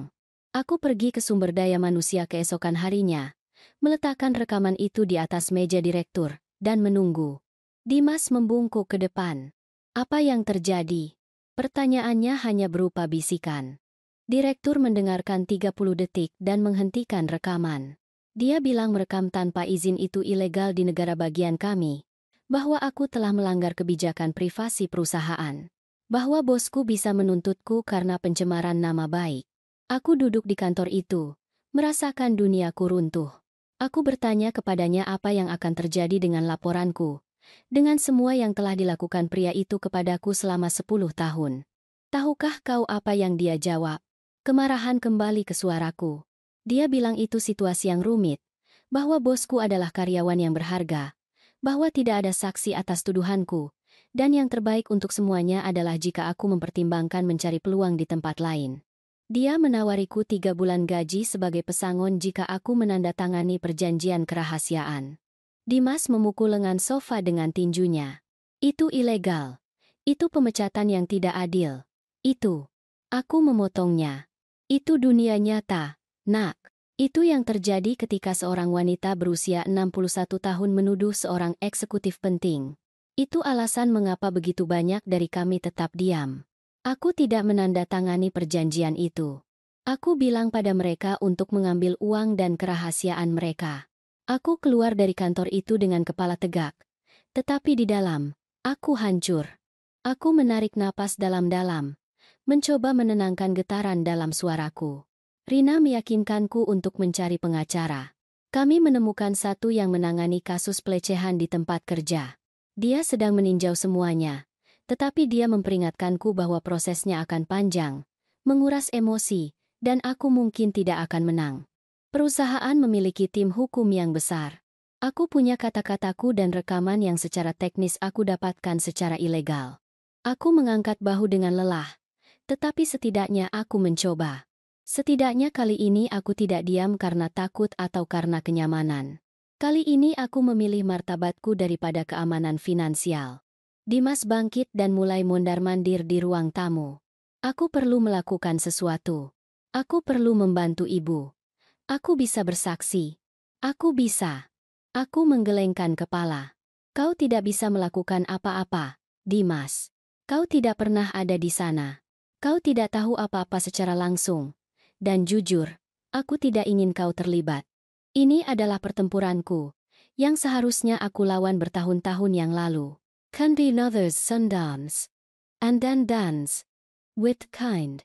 Aku pergi ke sumber daya manusia keesokan harinya, meletakkan rekaman itu di atas meja direktur, dan menunggu. Dimas membungkuk ke depan. Apa yang terjadi? Pertanyaannya hanya berupa bisikan. Direktur mendengarkan 30 detik dan menghentikan rekaman. Dia bilang merekam tanpa izin itu ilegal di negara bagian kami. Bahwa aku telah melanggar kebijakan privasi perusahaan. Bahwa bosku bisa menuntutku karena pencemaran nama baik. Aku duduk di kantor itu, merasakan duniaku runtuh. Aku bertanya kepadanya apa yang akan terjadi dengan laporanku. Dengan semua yang telah dilakukan pria itu kepadaku selama 10 tahun. Tahukah kau apa yang dia jawab? Kemarahan kembali ke suaraku. Dia bilang itu situasi yang rumit, bahwa bosku adalah karyawan yang berharga, bahwa tidak ada saksi atas tuduhanku, dan yang terbaik untuk semuanya adalah jika aku mempertimbangkan mencari peluang di tempat lain. Dia menawariku 3 bulan gaji sebagai pesangon jika aku menandatangani perjanjian kerahasiaan. Dimas memukul lengan sofa dengan tinjunya. Itu ilegal. Itu pemecatan yang tidak adil. Itu. Aku memotongnya. Itu dunia nyata, nak. Itu yang terjadi ketika seorang wanita berusia 61 tahun menuduh seorang eksekutif penting. Itu alasan mengapa begitu banyak dari kami tetap diam. Aku tidak menandatangani perjanjian itu. Aku bilang pada mereka untuk mengambil uang dan kerahasiaan mereka. Aku keluar dari kantor itu dengan kepala tegak. Tetapi di dalam, aku hancur. Aku menarik napas dalam-dalam, mencoba menenangkan getaran dalam suaraku. Rina meyakinkanku untuk mencari pengacara. Kami menemukan satu yang menangani kasus pelecehan di tempat kerja. Dia sedang meninjau semuanya, tetapi dia memperingatkanku bahwa prosesnya akan panjang, menguras emosi, dan aku mungkin tidak akan menang. Perusahaan memiliki tim hukum yang besar. Aku punya kata-kataku dan rekaman yang secara teknis aku dapatkan secara ilegal. Aku mengangkat bahu dengan lelah, tetapi setidaknya aku mencoba. Setidaknya kali ini aku tidak diam karena takut atau karena kenyamanan. Kali ini aku memilih martabatku daripada keamanan finansial. Dimas bangkit dan mulai mondar-mandir di ruang tamu. Aku perlu melakukan sesuatu. Aku perlu membantu ibu. Aku bisa bersaksi. Aku bisa. Aku menggelengkan kepala. Kau tidak bisa melakukan apa-apa, Dimas. Kau tidak pernah ada di sana. Kau tidak tahu apa-apa secara langsung. Dan jujur, aku tidak ingin kau terlibat. Ini adalah pertempuranku, yang seharusnya aku lawan bertahun-tahun yang lalu. Can be another's Sundance. And then dance. With kind.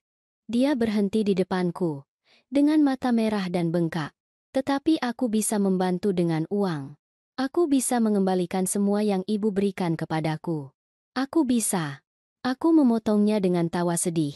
Dia berhenti di depanku, dengan mata merah dan bengkak. Tetapi aku bisa membantu dengan uang. Aku bisa mengembalikan semua yang ibu berikan kepadaku. Aku bisa. Aku memotongnya dengan tawa sedih.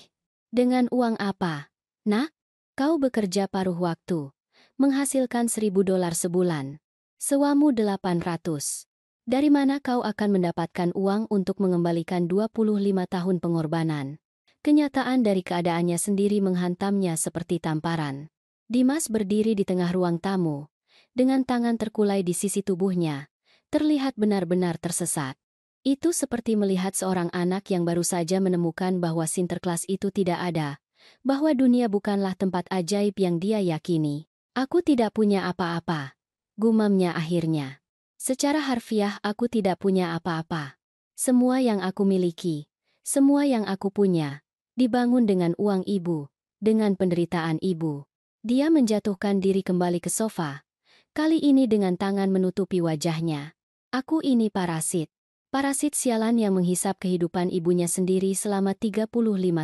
Dengan uang apa? Nak, kau bekerja paruh waktu. Menghasilkan $1.000 sebulan. Sewamu 800. Dari mana kau akan mendapatkan uang untuk mengembalikan 25 tahun pengorbanan? Kenyataan dari keadaannya sendiri menghantamnya seperti tamparan. Dimas berdiri di tengah ruang tamu, dengan tangan terkulai di sisi tubuhnya, terlihat benar-benar tersesat. Itu seperti melihat seorang anak yang baru saja menemukan bahwa Sinterklas itu tidak ada, bahwa dunia bukanlah tempat ajaib yang dia yakini. Aku tidak punya apa-apa, gumamnya akhirnya. Secara harfiah aku tidak punya apa-apa. Semua yang aku miliki, semua yang aku punya, dibangun dengan uang ibu, dengan penderitaan ibu. Dia menjatuhkan diri kembali ke sofa, kali ini dengan tangan menutupi wajahnya. Aku ini parasit. Parasit sialan yang menghisap kehidupan ibunya sendiri selama 35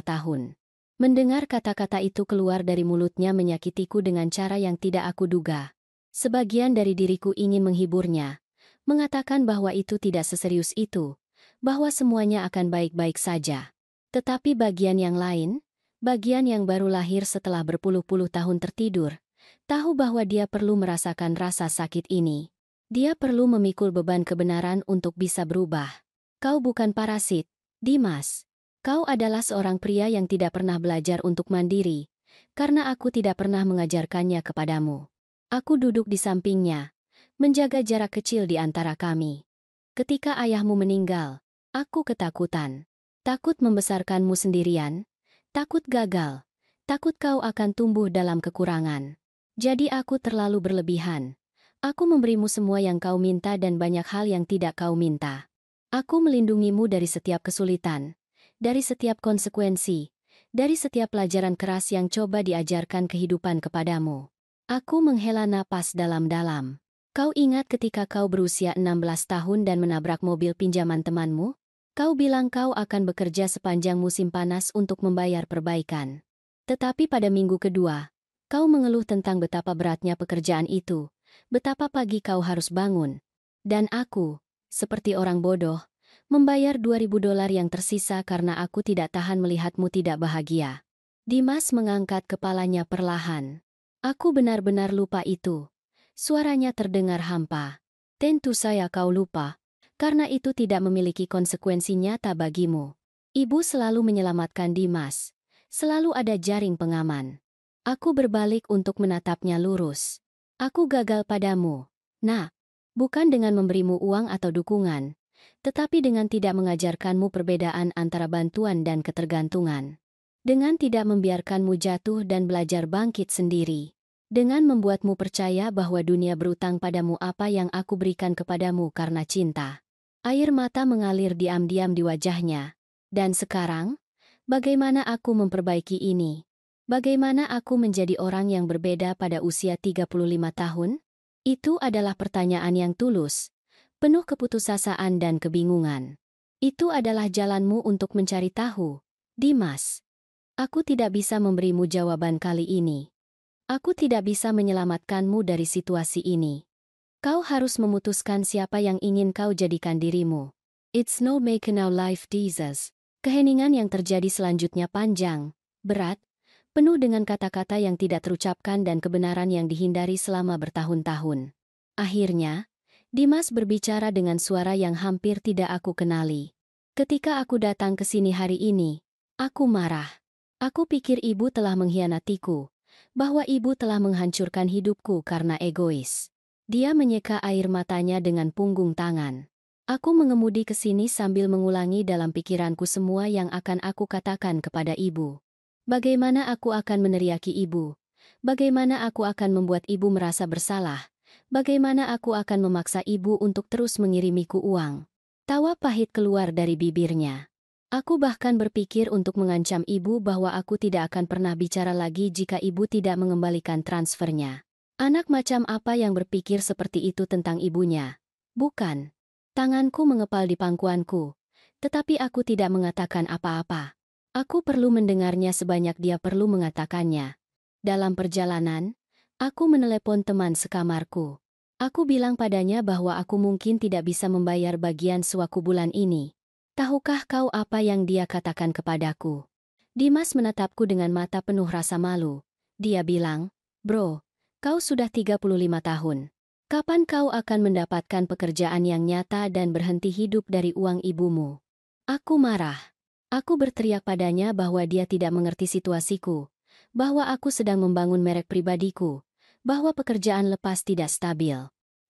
tahun. Mendengar kata-kata itu keluar dari mulutnya menyakitiku dengan cara yang tidak aku duga. Sebagian dari diriku ingin menghiburnya, mengatakan bahwa itu tidak seserius itu, bahwa semuanya akan baik-baik saja. Tetapi bagian yang lain, bagian yang baru lahir setelah berpuluh-puluh tahun tertidur, tahu bahwa dia perlu merasakan rasa sakit ini. Dia perlu memikul beban kebenaran untuk bisa berubah. Kau bukan parasit, Dimas. Kau adalah seorang pria yang tidak pernah belajar untuk mandiri, karena aku tidak pernah mengajarkannya kepadamu. Aku duduk di sampingnya, menjaga jarak kecil di antara kami. Ketika ayahmu meninggal, aku ketakutan. Takut membesarkanmu sendirian, takut gagal, takut kau akan tumbuh dalam kekurangan. Jadi aku terlalu berlebihan. Aku memberimu semua yang kau minta dan banyak hal yang tidak kau minta. Aku melindungimu dari setiap kesulitan, dari setiap konsekuensi, dari setiap pelajaran keras yang coba diajarkan kehidupan kepadamu. Aku menghela napas dalam-dalam. Kau ingat ketika kau berusia 16 tahun dan menabrak mobil pinjaman temanmu? Kau bilang kau akan bekerja sepanjang musim panas untuk membayar perbaikan. Tetapi pada minggu kedua, kau mengeluh tentang betapa beratnya pekerjaan itu, betapa pagi kau harus bangun. Dan aku, seperti orang bodoh, membayar $2.000 yang tersisa karena aku tidak tahan melihatmu tidak bahagia. Dimas mengangkat kepalanya perlahan. Aku benar-benar lupa itu. Suaranya terdengar hampa. Tentu saja kau lupa, karena itu tidak memiliki konsekuensi nyata bagimu. Ibu selalu menyelamatkan Dimas. Selalu ada jaring pengaman. Aku berbalik untuk menatapnya lurus. Aku gagal padamu, nak. Bukan dengan memberimu uang atau dukungan, tetapi dengan tidak mengajarkanmu perbedaan antara bantuan dan ketergantungan. Dengan tidak membiarkanmu jatuh dan belajar bangkit sendiri. Dengan membuatmu percaya bahwa dunia berutang padamu apa yang aku berikan kepadamu karena cinta. Air mata mengalir diam-diam di wajahnya. Dan sekarang, bagaimana aku memperbaiki ini? Bagaimana aku menjadi orang yang berbeda pada usia 35 tahun? Itu adalah pertanyaan yang tulus, penuh keputusasaan dan kebingungan. Itu adalah jalanmu untuk mencari tahu, Dimas. Aku tidak bisa memberimu jawaban kali ini. Aku tidak bisa menyelamatkanmu dari situasi ini. Kau harus memutuskan siapa yang ingin kau jadikan dirimu. It's no make now life Jesus. Keheningan yang terjadi selanjutnya panjang, berat, penuh dengan kata-kata yang tidak terucapkan dan kebenaran yang dihindari selama bertahun-tahun. Akhirnya, Dimas berbicara dengan suara yang hampir tidak aku kenali. Ketika aku datang ke sini hari ini, aku marah. Aku pikir ibu telah mengkhianatiku, bahwa ibu telah menghancurkan hidupku karena egois. Dia menyeka air matanya dengan punggung tangan. Aku mengemudi ke sini sambil mengulangi dalam pikiranku semua yang akan aku katakan kepada ibu. Bagaimana aku akan meneriaki ibu? Bagaimana aku akan membuat ibu merasa bersalah? Bagaimana aku akan memaksa ibu untuk terus mengirimiku uang? Tawa pahit keluar dari bibirnya. Aku bahkan berpikir untuk mengancam ibu bahwa aku tidak akan pernah bicara lagi jika ibu tidak mengembalikan transfernya. Anak macam apa yang berpikir seperti itu tentang ibunya? Bukan. Tanganku mengepal di pangkuanku. Tetapi aku tidak mengatakan apa-apa. Aku perlu mendengarnya sebanyak dia perlu mengatakannya. Dalam perjalanan, aku menelepon teman sekamarku. Aku bilang padanya bahwa aku mungkin tidak bisa membayar bagian suaku bulan ini. Tahukah kau apa yang dia katakan kepadaku? Dimas menatapku dengan mata penuh rasa malu. Dia bilang, "Bro, kau sudah 35 tahun. Kapan kau akan mendapatkan pekerjaan yang nyata dan berhenti hidup dari uang ibumu?" Aku marah. Aku berteriak padanya bahwa dia tidak mengerti situasiku, bahwa aku sedang membangun merek pribadiku, bahwa pekerjaan lepas tidak stabil.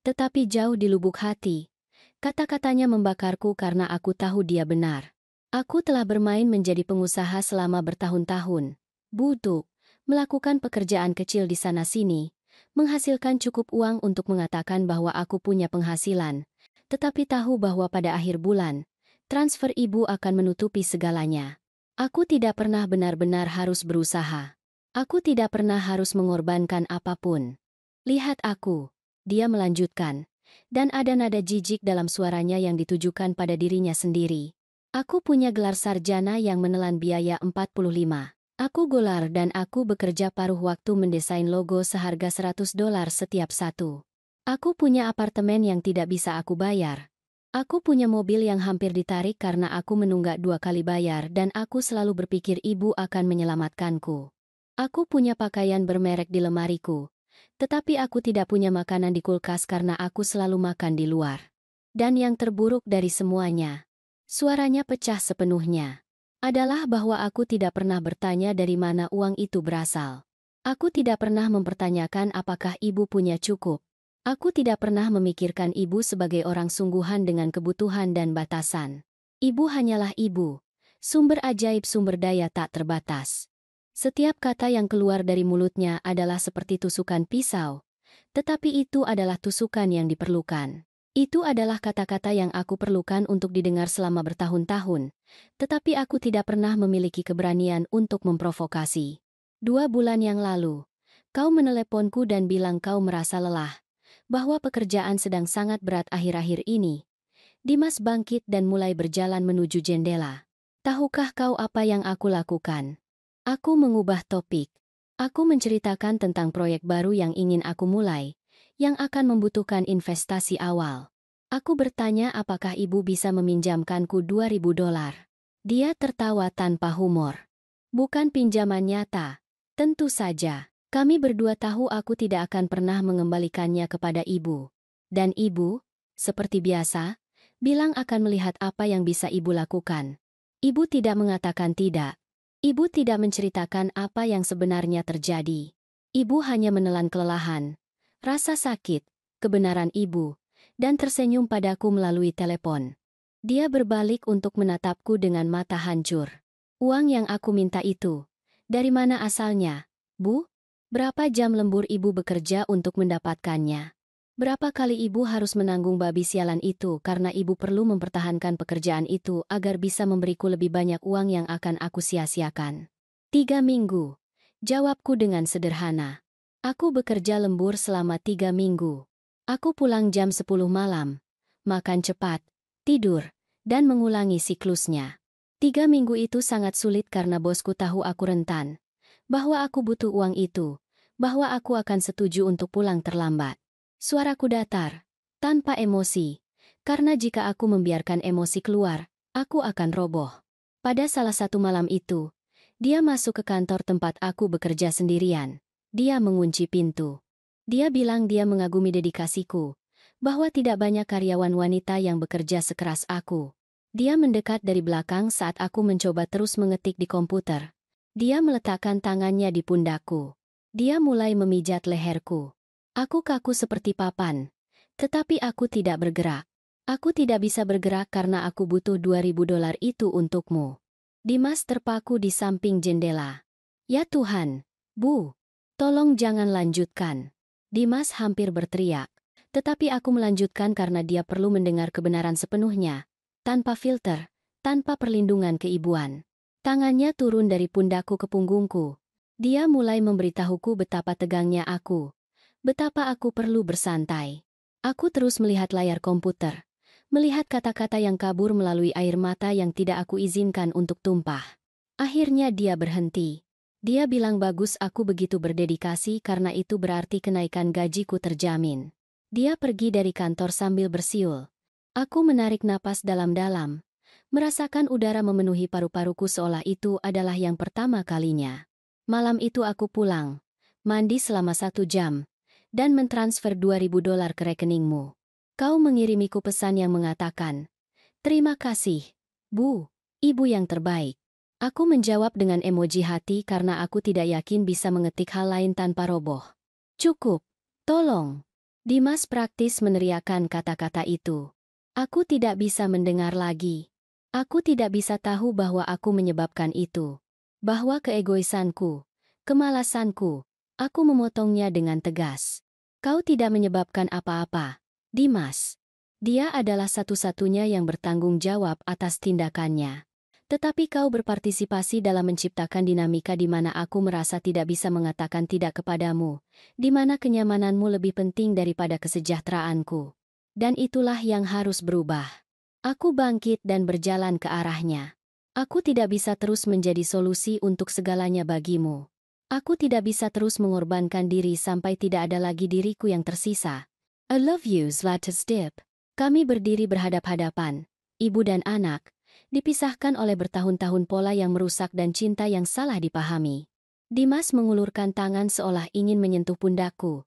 Tetapi jauh di lubuk hati, kata-katanya membakarku karena aku tahu dia benar. Aku telah bermain menjadi pengusaha selama bertahun-tahun. Butuh melakukan pekerjaan kecil di sana-sini, menghasilkan cukup uang untuk mengatakan bahwa aku punya penghasilan, tetapi tahu bahwa pada akhir bulan, transfer ibu akan menutupi segalanya. Aku tidak pernah benar-benar harus berusaha. Aku tidak pernah harus mengorbankan apapun. Lihat aku, dia melanjutkan, dan ada nada jijik dalam suaranya yang ditujukan pada dirinya sendiri. Aku punya gelar sarjana yang menelan biaya 45. Aku golar dan aku bekerja paruh waktu mendesain logo seharga $100 setiap satu. Aku punya apartemen yang tidak bisa aku bayar. Aku punya mobil yang hampir ditarik karena aku menunggak 2 kali bayar dan aku selalu berpikir ibu akan menyelamatkanku. Aku punya pakaian bermerek di lemariku, tetapi aku tidak punya makanan di kulkas karena aku selalu makan di luar. Dan yang terburuk dari semuanya, suaranya pecah sepenuhnya, adalah bahwa aku tidak pernah bertanya dari mana uang itu berasal. Aku tidak pernah mempertanyakan apakah ibu punya cukup. Aku tidak pernah memikirkan ibu sebagai orang sungguhan dengan kebutuhan dan batasan. Ibu hanyalah ibu, sumber ajaib sumber daya tak terbatas. Setiap kata yang keluar dari mulutnya adalah seperti tusukan pisau, tetapi itu adalah tusukan yang diperlukan. Itu adalah kata-kata yang aku perlukan untuk didengar selama bertahun-tahun, tetapi aku tidak pernah memiliki keberanian untuk memprovokasi. 2 bulan yang lalu, kau meneleponku dan bilang kau merasa lelah, bahwa pekerjaan sedang sangat berat akhir-akhir ini. Dimas bangkit dan mulai berjalan menuju jendela. Tahukah kau apa yang aku lakukan? Aku mengubah topik. Aku menceritakan tentang proyek baru yang ingin aku mulai, yang akan membutuhkan investasi awal. Aku bertanya apakah ibu bisa meminjamkanku $2.000. Dia tertawa tanpa humor. Bukan pinjaman nyata. Tentu saja. Kami berdua tahu aku tidak akan pernah mengembalikannya kepada ibu. Dan ibu, seperti biasa, bilang akan melihat apa yang bisa ibu lakukan. Ibu tidak mengatakan tidak. Ibu tidak menceritakan apa yang sebenarnya terjadi. Ibu hanya menelan kelelahan, rasa sakit, kebenaran ibu, dan tersenyum padaku melalui telepon. Dia berbalik untuk menatapku dengan mata hancur. Uang yang aku minta itu, dari mana asalnya, Bu? Berapa jam lembur ibu bekerja untuk mendapatkannya? Berapa kali ibu harus menanggung babi sialan itu karena ibu perlu mempertahankan pekerjaan itu agar bisa memberiku lebih banyak uang yang akan aku sia-siakan? 3 minggu. Jawabku dengan sederhana. Aku bekerja lembur selama 3 minggu. Aku pulang jam 10 malam, makan cepat, tidur, dan mengulangi siklusnya. 3 minggu itu sangat sulit karena bosku tahu aku rentan, bahwa aku butuh uang itu, bahwa aku akan setuju untuk pulang terlambat. Suaraku datar, tanpa emosi, karena jika aku membiarkan emosi keluar, aku akan roboh. Pada salah satu malam itu, dia masuk ke kantor tempat aku bekerja sendirian. Dia mengunci pintu. Dia bilang dia mengagumi dedikasiku, bahwa tidak banyak karyawan wanita yang bekerja sekeras aku. Dia mendekat dari belakang saat aku mencoba terus mengetik di komputer. Dia meletakkan tangannya di pundakku. Dia mulai memijat leherku. Aku kaku seperti papan, tetapi aku tidak bergerak. Aku tidak bisa bergerak karena aku butuh $2.000 itu untukmu. Dimas terpaku di samping jendela. Ya Tuhan, Bu, tolong jangan lanjutkan. Dimas hampir berteriak. Tetapi aku melanjutkan karena dia perlu mendengar kebenaran sepenuhnya, tanpa filter, tanpa perlindungan keibuan. Tangannya turun dari pundakku ke punggungku. Dia mulai memberitahuku betapa tegangnya aku. Betapa aku perlu bersantai. Aku terus melihat layar komputer. Melihat kata-kata yang kabur melalui air mata yang tidak aku izinkan untuk tumpah. Akhirnya dia berhenti. Dia bilang bagus aku begitu berdedikasi karena itu berarti kenaikan gajiku terjamin. Dia pergi dari kantor sambil bersiul. Aku menarik napas dalam-dalam. Merasakan udara memenuhi paru-paruku seolah itu adalah yang pertama kalinya. Malam itu aku pulang. Mandi selama 1 jam. Dan mentransfer $2.000 ke rekeningmu. Kau mengirimiku pesan yang mengatakan, "Terima kasih, Bu, Ibu yang terbaik." Aku menjawab dengan emoji hati karena aku tidak yakin bisa mengetik hal lain tanpa roboh. "Cukup, tolong." Dimas praktis meneriakkan kata-kata itu. Aku tidak bisa mendengar lagi. Aku tidak bisa tahu bahwa aku menyebabkan itu. Bahwa keegoisanku, kemalasanku, aku memotongnya dengan tegas. Kau tidak menyebabkan apa-apa, Dimas. Dia adalah satu-satunya yang bertanggung jawab atas tindakannya. Tetapi kau berpartisipasi dalam menciptakan dinamika di mana aku merasa tidak bisa mengatakan tidak kepadamu, di mana kenyamananmu lebih penting daripada kesejahteraanku. Dan itulah yang harus berubah. Aku bangkit dan berjalan ke arahnya. Aku tidak bisa terus menjadi solusi untuk segalanya bagimu. Aku tidak bisa terus mengorbankan diri sampai tidak ada lagi diriku yang tersisa. I love you, Zlatestip. Kami berdiri berhadap-hadapan, ibu dan anak, dipisahkan oleh bertahun-tahun pola yang merusak dan cinta yang salah dipahami. Dimas mengulurkan tangan seolah ingin menyentuh pundakku,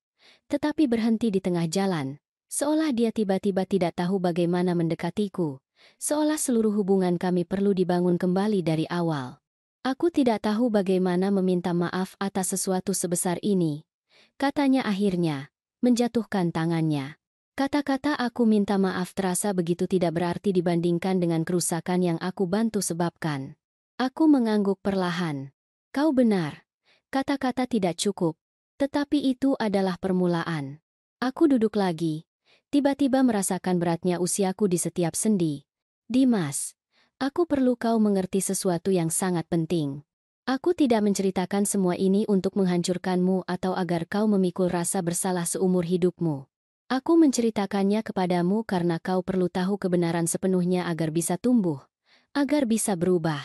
tetapi berhenti di tengah jalan, seolah dia tiba-tiba tidak tahu bagaimana mendekatiku, seolah seluruh hubungan kami perlu dibangun kembali dari awal. Aku tidak tahu bagaimana meminta maaf atas sesuatu sebesar ini, katanya akhirnya, menjatuhkan tangannya. Kata-kata aku minta maaf terasa begitu tidak berarti dibandingkan dengan kerusakan yang aku bantu sebabkan. Aku mengangguk perlahan. Kau benar. Kata-kata tidak cukup. Tetapi itu adalah permulaan. Aku duduk lagi. Tiba-tiba merasakan beratnya usiaku di setiap sendi. Dimas, aku perlu kau mengerti sesuatu yang sangat penting. Aku tidak menceritakan semua ini untuk menghancurkanmu atau agar kau memikul rasa bersalah seumur hidupmu. Aku menceritakannya kepadamu karena kau perlu tahu kebenaran sepenuhnya agar bisa tumbuh, agar bisa berubah.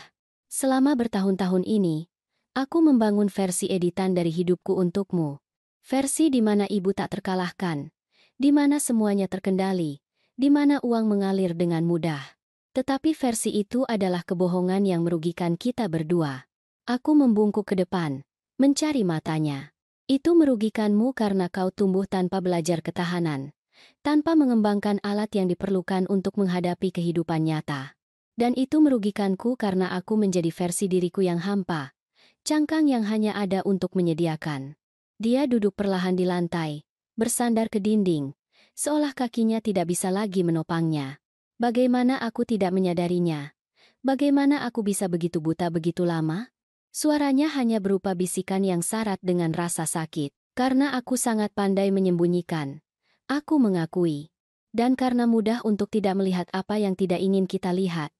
Selama bertahun-tahun ini, aku membangun versi editan dari hidupku untukmu. Versi di mana ibu tak terkalahkan, di mana semuanya terkendali, di mana uang mengalir dengan mudah. Tetapi versi itu adalah kebohongan yang merugikan kita berdua. Aku membungkuk ke depan, mencari matanya. Itu merugikanmu karena kau tumbuh tanpa belajar ketahanan, tanpa mengembangkan alat yang diperlukan untuk menghadapi kehidupan nyata. Dan itu merugikanku karena aku menjadi versi diriku yang hampa, cangkang yang hanya ada untuk menyediakan. Dia duduk perlahan di lantai, bersandar ke dinding, seolah kakinya tidak bisa lagi menopangnya. Bagaimana aku tidak menyadarinya? Bagaimana aku bisa begitu buta begitu lama? Suaranya hanya berupa bisikan yang syarat dengan rasa sakit. Karena aku sangat pandai menyembunyikan. Aku mengakui. Dan karena mudah untuk tidak melihat apa yang tidak ingin kita lihat.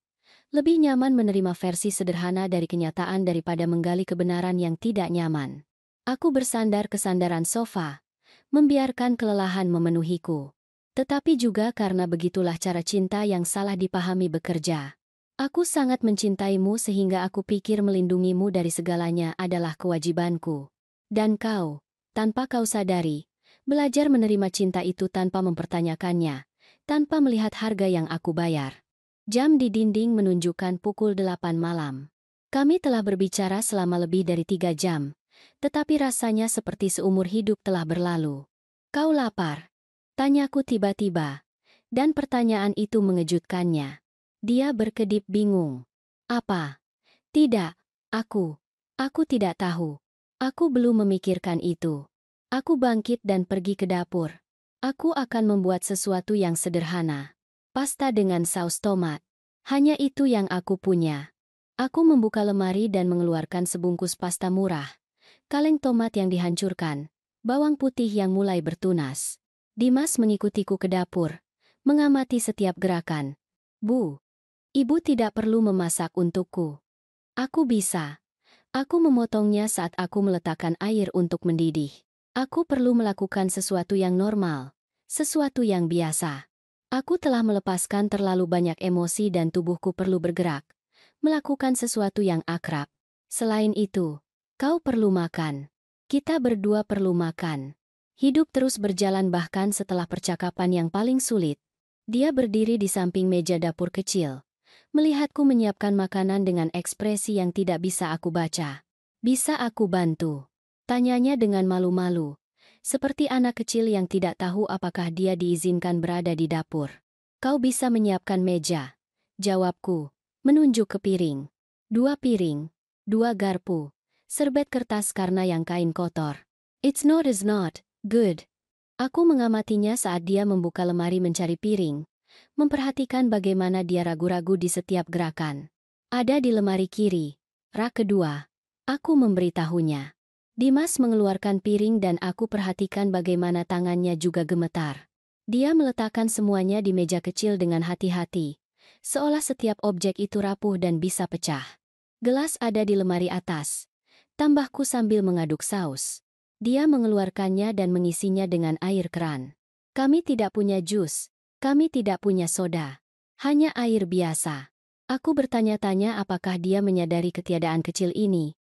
Lebih nyaman menerima versi sederhana dari kenyataan daripada menggali kebenaran yang tidak nyaman. Aku bersandar ke sandaran sofa, membiarkan kelelahan memenuhiku. Tetapi juga karena begitulah cara cinta yang salah dipahami bekerja. Aku sangat mencintaimu sehingga aku pikir melindungimu dari segalanya adalah kewajibanku. Dan kau, tanpa kau sadari, belajar menerima cinta itu tanpa mempertanyakannya, tanpa melihat harga yang aku bayar. Jam di dinding menunjukkan pukul 8 malam. Kami telah berbicara selama lebih dari 3 jam, tetapi rasanya seperti seumur hidup telah berlalu. Kau lapar? Tanyaku tiba-tiba, dan pertanyaan itu mengejutkannya. Dia berkedip bingung. Apa? Tidak, aku tidak tahu. Aku belum memikirkan itu. Aku bangkit dan pergi ke dapur. Aku akan membuat sesuatu yang sederhana. Pasta dengan saus tomat. Hanya itu yang aku punya. Aku membuka lemari dan mengeluarkan sebungkus pasta murah. Kaleng tomat yang dihancurkan. Bawang putih yang mulai bertunas. Dimas mengikutiku ke dapur, mengamati setiap gerakan. Bu, ibu tidak perlu memasak untukku. Aku bisa. Aku memotongnya saat aku meletakkan air untuk mendidih. Aku perlu melakukan sesuatu yang normal, sesuatu yang biasa. Aku telah melepaskan terlalu banyak emosi dan tubuhku perlu bergerak, melakukan sesuatu yang akrab. Selain itu, kau perlu makan. Kita berdua perlu makan. Hidup terus berjalan bahkan setelah percakapan yang paling sulit. Dia berdiri di samping meja dapur kecil, melihatku menyiapkan makanan dengan ekspresi yang tidak bisa aku baca. Bisa aku bantu? Tanyanya dengan malu-malu, seperti anak kecil yang tidak tahu apakah dia diizinkan berada di dapur. Kau bisa menyiapkan meja, jawabku, menunjuk ke piring. 2 piring, 2 garpu, serbet kertas karena yang kain kotor. Is not good. Aku mengamatinya saat dia membuka lemari mencari piring, memperhatikan bagaimana dia ragu-ragu di setiap gerakan. Ada di lemari kiri, rak kedua. Aku memberitahunya. Dimas mengeluarkan piring dan aku perhatikan bagaimana tangannya juga gemetar. Dia meletakkan semuanya di meja kecil dengan hati-hati, seolah setiap objek itu rapuh dan bisa pecah. Gelas ada di lemari atas. Tambahku sambil mengaduk saus. Dia mengeluarkannya dan mengisinya dengan air keran. Kami tidak punya jus, kami tidak punya soda. Hanya air biasa. Aku bertanya-tanya apakah dia menyadari ketiadaan kecil ini.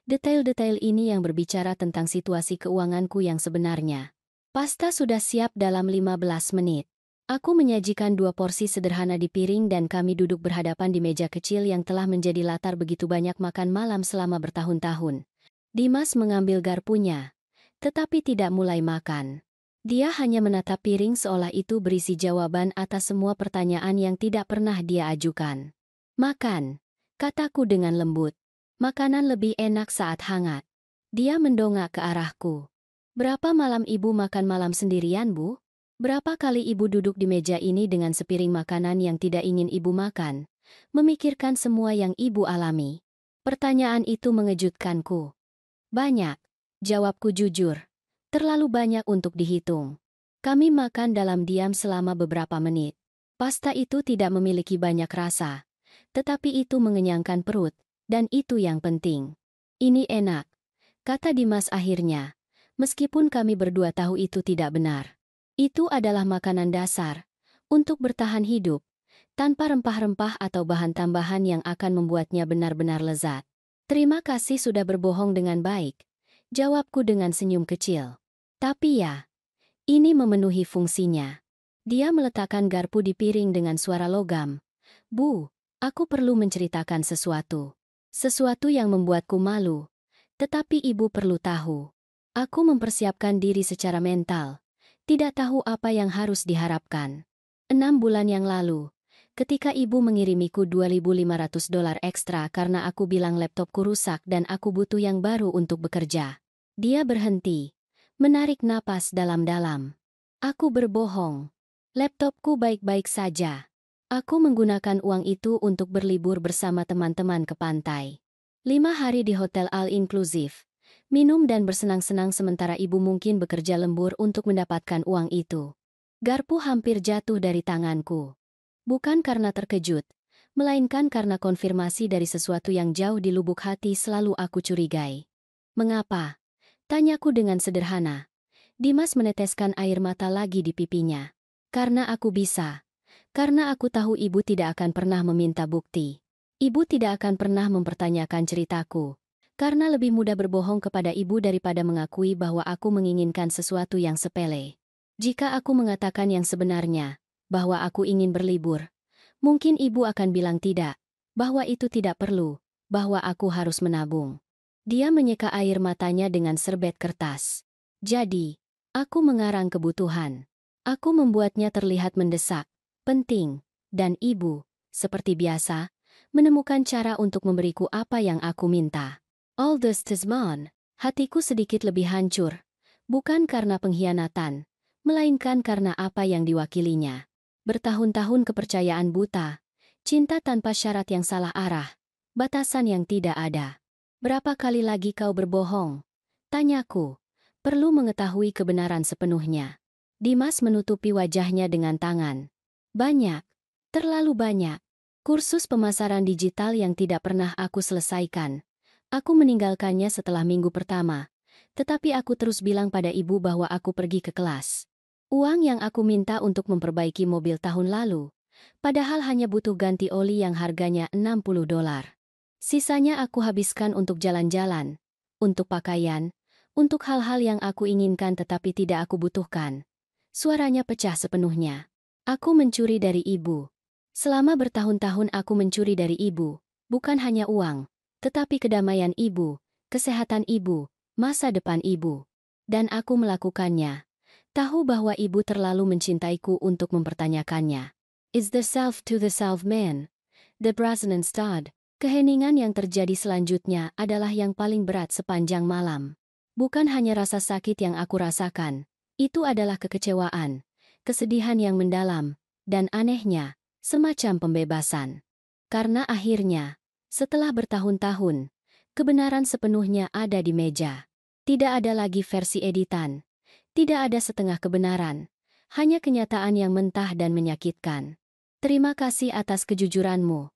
Detail-detail ini yang berbicara tentang situasi keuanganku yang sebenarnya. Pasta sudah siap dalam 15 menit. Aku menyajikan 2 porsi sederhana di piring dan kami duduk berhadapan di meja kecil yang telah menjadi latar begitu banyak makan malam selama bertahun-tahun. Dimas mengambil garpunya, tetapi tidak mulai makan. Dia hanya menatap piring seolah itu berisi jawaban atas semua pertanyaan yang tidak pernah dia ajukan. Makan, kataku dengan lembut. Makanan lebih enak saat hangat. Dia mendongak ke arahku. Berapa malam ibu makan malam sendirian, Bu? Berapa kali ibu duduk di meja ini dengan sepiring makanan yang tidak ingin ibu makan, memikirkan semua yang ibu alami? Pertanyaan itu mengejutkanku. Banyak. Jawabku jujur. Terlalu banyak untuk dihitung. Kami makan dalam diam selama beberapa menit. Pasta itu tidak memiliki banyak rasa, tetapi itu mengenyangkan perut, dan itu yang penting. Ini enak, kata Dimas akhirnya, meskipun kami berdua tahu itu tidak benar. Itu adalah makanan dasar, untuk bertahan hidup, tanpa rempah-rempah atau bahan tambahan yang akan membuatnya benar-benar lezat. Terima kasih sudah berbohong dengan baik, jawabku dengan senyum kecil. Tapi ya, ini memenuhi fungsinya. Dia meletakkan garpu di piring dengan suara logam. Bu, aku perlu menceritakan sesuatu. Sesuatu yang membuatku malu. Tetapi ibu perlu tahu. Aku mempersiapkan diri secara mental. Tidak tahu apa yang harus diharapkan. 6 bulan yang lalu, ketika ibu mengirimiku $2.500 ekstra karena aku bilang laptopku rusak dan aku butuh yang baru untuk bekerja. Dia berhenti, menarik napas dalam-dalam. Aku berbohong. Laptopku baik-baik saja. Aku menggunakan uang itu untuk berlibur bersama teman-teman ke pantai. 5 hari di hotel all-inclusive. Minum dan bersenang-senang sementara ibu mungkin bekerja lembur untuk mendapatkan uang itu. Garpu hampir jatuh dari tanganku. Bukan karena terkejut, melainkan karena konfirmasi dari sesuatu yang jauh di lubuk hati selalu aku curigai. Mengapa? Tanyaku dengan sederhana. Dimas meneteskan air mata lagi di pipinya. Karena aku bisa. Karena aku tahu ibu tidak akan pernah meminta bukti. Ibu tidak akan pernah mempertanyakan ceritaku. Karena lebih mudah berbohong kepada ibu daripada mengakui bahwa aku menginginkan sesuatu yang sepele. Jika aku mengatakan yang sebenarnya, bahwa aku ingin berlibur, mungkin ibu akan bilang tidak, bahwa itu tidak perlu, bahwa aku harus menabung. Dia menyeka air matanya dengan serbet kertas. Jadi, aku mengarang kebutuhan. Aku membuatnya terlihat mendesak, penting, dan ibu, seperti biasa, menemukan cara untuk memberiku apa yang aku minta. All this is gone. Hatiku sedikit lebih hancur, bukan karena pengkhianatan, melainkan karena apa yang diwakilinya. Bertahun-tahun kepercayaan buta, cinta tanpa syarat yang salah arah, batasan yang tidak ada. Berapa kali lagi kau berbohong? Tanyaku. Perlu mengetahui kebenaran sepenuhnya. Dimas menutupi wajahnya dengan tangan. Banyak. Terlalu banyak. Kursus pemasaran digital yang tidak pernah aku selesaikan. Aku meninggalkannya setelah minggu pertama. Tetapi aku terus bilang pada ibu bahwa aku pergi ke kelas. Uang yang aku minta untuk memperbaiki mobil tahun lalu. Padahal hanya butuh ganti oli yang harganya $60. Sisanya aku habiskan untuk jalan-jalan, untuk pakaian, untuk hal-hal yang aku inginkan tetapi tidak aku butuhkan. Suaranya pecah sepenuhnya. Aku mencuri dari ibu. Selama bertahun-tahun aku mencuri dari ibu, bukan hanya uang, tetapi kedamaian ibu, kesehatan ibu, masa depan ibu. Dan aku melakukannya. Tahu bahwa ibu terlalu mencintaiku untuk mempertanyakannya. Is the self to the self man? The Brasnan Stad. Keheningan yang terjadi selanjutnya adalah yang paling berat sepanjang malam. Bukan hanya rasa sakit yang aku rasakan, itu adalah kekecewaan, kesedihan yang mendalam, dan anehnya, semacam pembebasan. Karena akhirnya, setelah bertahun-tahun, kebenaran sepenuhnya ada di meja. Tidak ada lagi versi editan, tidak ada setengah kebenaran, hanya kenyataan yang mentah dan menyakitkan. Terima kasih atas kejujuranmu,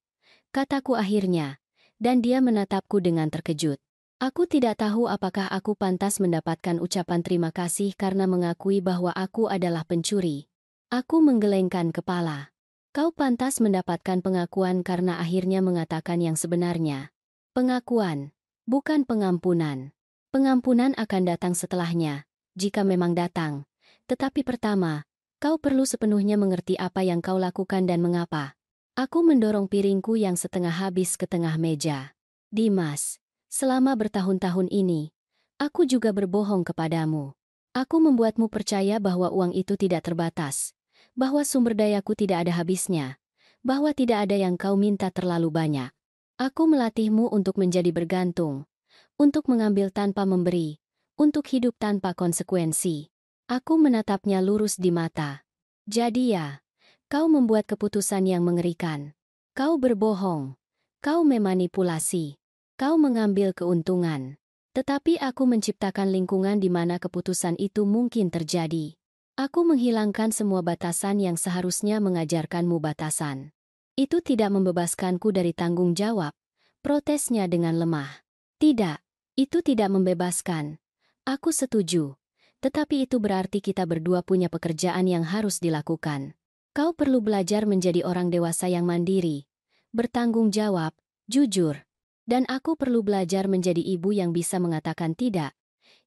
kataku akhirnya, dan dia menatapku dengan terkejut. Aku tidak tahu apakah aku pantas mendapatkan ucapan terima kasih karena mengakui bahwa aku adalah pencuri. Aku menggelengkan kepala. Kau pantas mendapatkan pengakuan karena akhirnya mengatakan yang sebenarnya. Pengakuan, bukan pengampunan. Pengampunan akan datang setelahnya, jika memang datang. Tetapi pertama, kau perlu sepenuhnya mengerti apa yang kau lakukan dan mengapa. Aku mendorong piringku yang setengah habis ke tengah meja. Dimas, selama bertahun-tahun ini, aku juga berbohong kepadamu. Aku membuatmu percaya bahwa uang itu tidak terbatas, bahwa sumber dayaku tidak ada habisnya, bahwa tidak ada yang kau minta terlalu banyak. Aku melatihmu untuk menjadi bergantung, untuk mengambil tanpa memberi, untuk hidup tanpa konsekuensi. Aku menatapnya lurus di mata. Jadi ya, kau membuat keputusan yang mengerikan. Kau berbohong. Kau memanipulasi. Kau mengambil keuntungan. Tetapi aku menciptakan lingkungan di mana keputusan itu mungkin terjadi. Aku menghilangkan semua batasan yang seharusnya mengajarkanmu batasan. Itu tidak membebaskanku dari tanggung jawab. Protesnya dengan lemah. Tidak, itu tidak membebaskan. Aku setuju. Tetapi itu berarti kita berdua punya pekerjaan yang harus dilakukan. Kau perlu belajar menjadi orang dewasa yang mandiri, bertanggung jawab, jujur. Dan aku perlu belajar menjadi ibu yang bisa mengatakan tidak,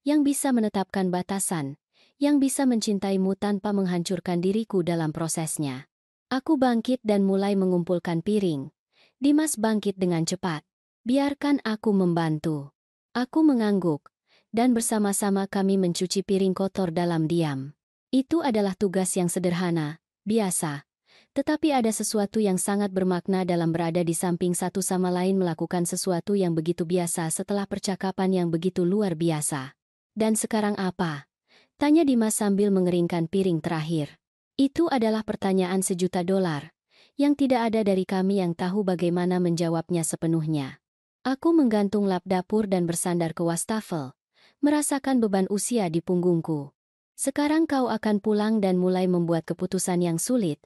yang bisa menetapkan batasan, yang bisa mencintaimu tanpa menghancurkan diriku dalam prosesnya. Aku bangkit dan mulai mengumpulkan piring. Dimas bangkit dengan cepat. Biarkan aku membantu. Aku mengangguk, dan bersama-sama kami mencuci piring kotor dalam diam. Itu adalah tugas yang sederhana, biasa. Tetapi ada sesuatu yang sangat bermakna dalam berada di samping satu sama lain melakukan sesuatu yang begitu biasa setelah percakapan yang begitu luar biasa. Dan sekarang apa? Tanya Dimas sambil mengeringkan piring terakhir. Itu adalah pertanyaan $1.000.000, yang tidak ada dari kami yang tahu bagaimana menjawabnya sepenuhnya. Aku menggantung lap dapur dan bersandar ke wastafel, merasakan beban usia di punggungku. Sekarang kau akan pulang dan mulai membuat keputusan yang sulit.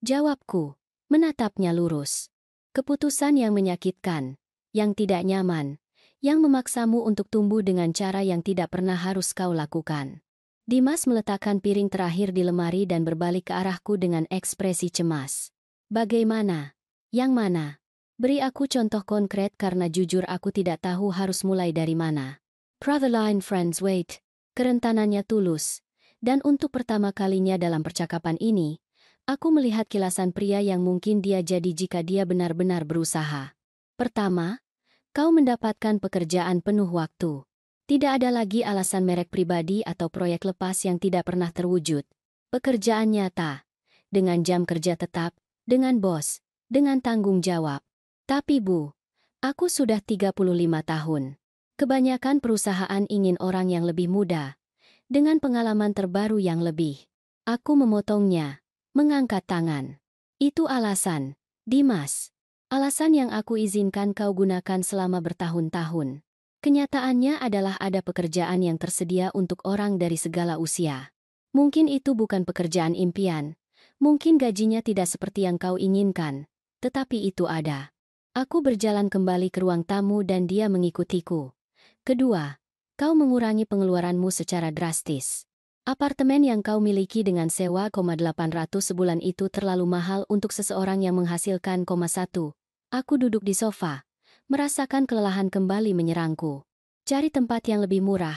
Jawabku, menatapnya lurus. Keputusan yang menyakitkan, yang tidak nyaman, yang memaksamu untuk tumbuh dengan cara yang tidak pernah harus kau lakukan. Dimas meletakkan piring terakhir di lemari dan berbalik ke arahku dengan ekspresi cemas. Bagaimana? Yang mana? Beri aku contoh konkret karena jujur aku tidak tahu harus mulai dari mana. Pratheline friends wait. Kerentanannya tulus. Dan untuk pertama kalinya dalam percakapan ini, aku melihat kilasan pria yang mungkin dia jadi jika dia benar-benar berusaha. Pertama, kau mendapatkan pekerjaan penuh waktu. Tidak ada lagi alasan merek pribadi atau proyek lepas yang tidak pernah terwujud. Pekerjaan nyata, dengan jam kerja tetap, dengan bos, dengan tanggung jawab. Tapi Bu, aku sudah 35 tahun. Kebanyakan perusahaan ingin orang yang lebih muda, dengan pengalaman terbaru yang lebih. Aku memotongnya. Mengangkat tangan. Itu alasan, Dimas. Alasan yang aku izinkan kau gunakan selama bertahun-tahun. Kenyataannya adalah ada pekerjaan yang tersedia untuk orang dari segala usia. Mungkin itu bukan pekerjaan impian. Mungkin gajinya tidak seperti yang kau inginkan. Tetapi itu ada. Aku berjalan kembali ke ruang tamu dan dia mengikutiku. Kedua, kau mengurangi pengeluaranmu secara drastis. Apartemen yang kau miliki dengan sewa 800 sebulan itu terlalu mahal untuk seseorang yang menghasilkan 1. Aku duduk di sofa, merasakan kelelahan kembali menyerangku. Cari tempat yang lebih murah,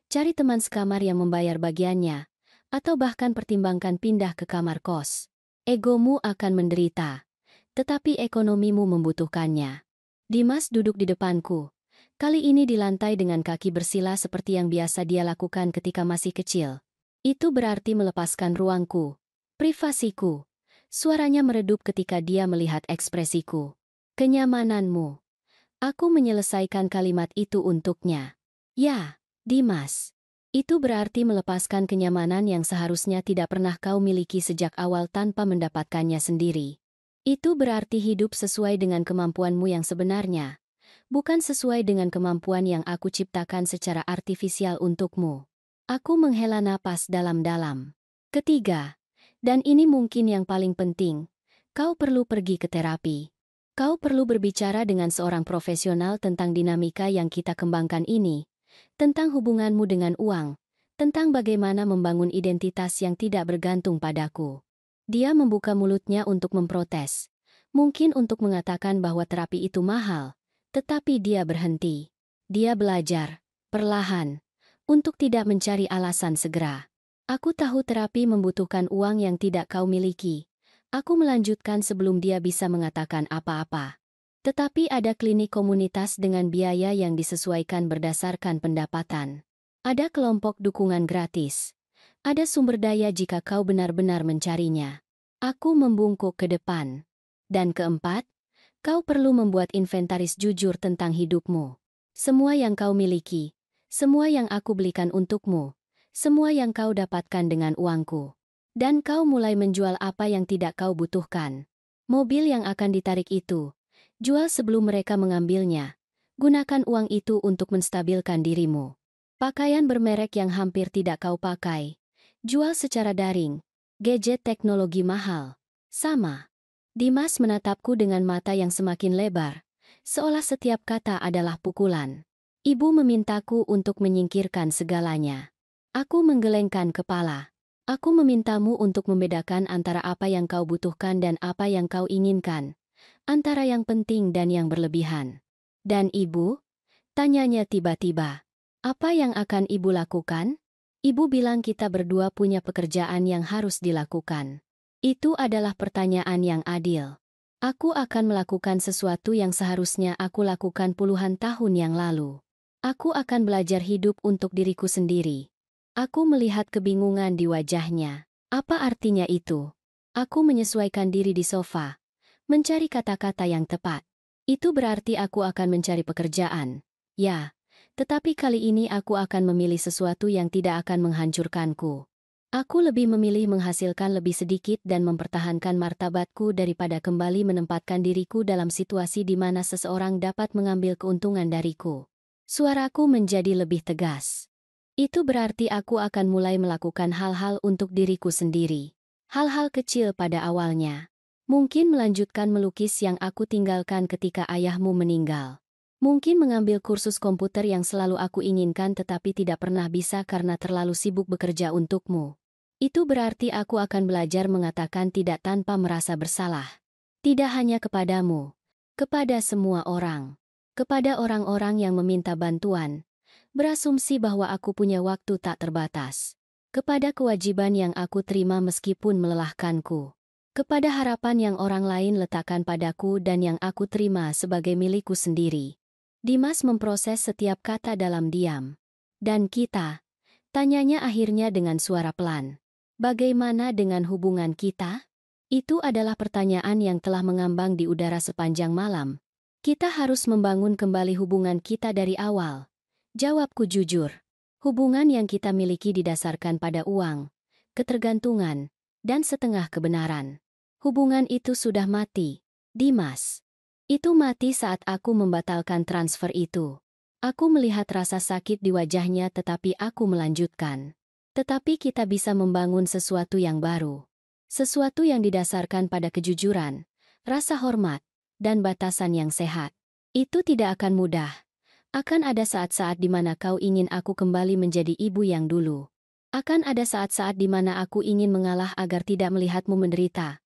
cari teman sekamar yang membayar bagiannya, atau bahkan pertimbangkan pindah ke kamar kos. Egomu akan menderita, tetapi ekonomimu membutuhkannya. Dimas duduk di depanku. Kali ini di lantai dengan kaki bersila seperti yang biasa dia lakukan ketika masih kecil. Itu berarti melepaskan ruangku, privasiku. Suaranya meredup ketika dia melihat ekspresiku. Kenyamananmu. Aku menyelesaikan kalimat itu untuknya. Ya, Dimas. Itu berarti melepaskan kenyamanan yang seharusnya tidak pernah kau miliki sejak awal tanpa mendapatkannya sendiri. Itu berarti hidup sesuai dengan kemampuanmu yang sebenarnya, bukan sesuai dengan kemampuan yang aku ciptakan secara artifisial untukmu. Aku menghela napas dalam-dalam. Ketiga, dan ini mungkin yang paling penting, kau perlu pergi ke terapi. Kau perlu berbicara dengan seorang profesional tentang dinamika yang kita kembangkan ini, tentang hubunganmu dengan uang, tentang bagaimana membangun identitas yang tidak bergantung padaku. Dia membuka mulutnya untuk memprotes, mungkin untuk mengatakan bahwa terapi itu mahal, tetapi dia berhenti. Dia belajar, perlahan, untuk tidak mencari alasan segera. Aku tahu terapi membutuhkan uang yang tidak kau miliki. Aku melanjutkan sebelum dia bisa mengatakan apa-apa. Tetapi ada klinik komunitas dengan biaya yang disesuaikan berdasarkan pendapatan. Ada kelompok dukungan gratis. Ada sumber daya jika kau benar-benar mencarinya. Aku membungkuk ke depan. Dan keempat, kau perlu membuat inventaris jujur tentang hidupmu. Semua yang kau miliki, semua yang aku belikan untukmu, semua yang kau dapatkan dengan uangku. Dan kau mulai menjual apa yang tidak kau butuhkan. Mobil yang akan ditarik itu, jual sebelum mereka mengambilnya. Gunakan uang itu untuk menstabilkan dirimu. Pakaian bermerek yang hampir tidak kau pakai. Jual secara daring. Gadget teknologi mahal. Sama. Dimas menatapku dengan mata yang semakin lebar, seolah setiap kata adalah pukulan. Ibu memintaku untuk menyingkirkan segalanya. Aku menggelengkan kepala. Aku memintamu untuk membedakan antara apa yang kau butuhkan dan apa yang kau inginkan. Antara yang penting dan yang berlebihan. Dan ibu? Tanyanya tiba-tiba. Apa yang akan ibu lakukan? Ibu bilang kita berdua punya pekerjaan yang harus dilakukan. Itu adalah pertanyaan yang adil. Aku akan melakukan sesuatu yang seharusnya aku lakukan puluhan tahun yang lalu. Aku akan belajar hidup untuk diriku sendiri. Aku melihat kebingungan di wajahnya. Apa artinya itu? Aku menyesuaikan diri di sofa, mencari kata-kata yang tepat. Itu berarti aku akan mencari pekerjaan. Ya, tetapi kali ini aku akan memilih sesuatu yang tidak akan menghancurkanku. Aku lebih memilih menghasilkan lebih sedikit dan mempertahankan martabatku daripada kembali menempatkan diriku dalam situasi di mana seseorang dapat mengambil keuntungan dariku. Suaraku menjadi lebih tegas. Itu berarti aku akan mulai melakukan hal-hal untuk diriku sendiri. Hal-hal kecil pada awalnya. Mungkin melanjutkan melukis yang aku tinggalkan ketika ayahmu meninggal. Mungkin mengambil kursus komputer yang selalu aku inginkan tetapi tidak pernah bisa karena terlalu sibuk bekerja untukmu. Itu berarti aku akan belajar mengatakan tidak tanpa merasa bersalah. Tidak hanya kepadamu, kepada semua orang. Kepada orang-orang yang meminta bantuan. Berasumsi bahwa aku punya waktu tak terbatas. Kepada kewajiban yang aku terima meskipun melelahkanku. Kepada harapan yang orang lain letakkan padaku dan yang aku terima sebagai milikku sendiri. Dimas memproses setiap kata dalam diam. Dan kita? Tanyanya akhirnya dengan suara pelan. Bagaimana dengan hubungan kita? Itu adalah pertanyaan yang telah mengambang di udara sepanjang malam. Kita harus membangun kembali hubungan kita dari awal. Jawabku jujur. Hubungan yang kita miliki didasarkan pada uang, ketergantungan, dan setengah kebenaran. Hubungan itu sudah mati, Dimas. Itu mati saat aku membatalkan transfer itu. Aku melihat rasa sakit di wajahnya tetapi aku melanjutkan. Tetapi kita bisa membangun sesuatu yang baru. Sesuatu yang didasarkan pada kejujuran, rasa hormat, dan batasan yang sehat. Itu tidak akan mudah. Akan ada saat-saat di mana kau ingin aku kembali menjadi ibu yang dulu. Akan ada saat-saat di mana aku ingin mengalah agar tidak melihatmu menderita.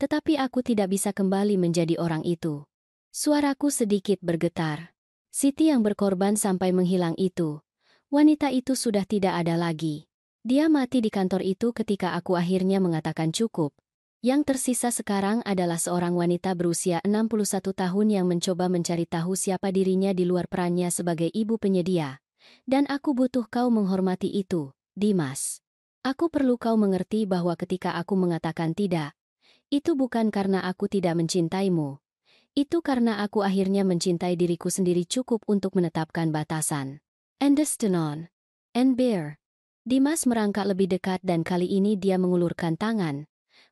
Tetapi aku tidak bisa kembali menjadi orang itu. Suaraku sedikit bergetar. Siti yang berkorban sampai menghilang itu. Wanita itu sudah tidak ada lagi. Dia mati di kantor itu ketika aku akhirnya mengatakan cukup. Yang tersisa sekarang adalah seorang wanita berusia 61 tahun yang mencoba mencari tahu siapa dirinya di luar perannya sebagai ibu penyedia. Dan aku butuh kau menghormati itu, Dimas. Aku perlu kau mengerti bahwa ketika aku mengatakan tidak, itu bukan karena aku tidak mencintaimu. Itu karena aku akhirnya mencintai diriku sendiri cukup untuk menetapkan batasan. Endestonon. Bear. Dimas merangkak lebih dekat dan kali ini dia mengulurkan tangan,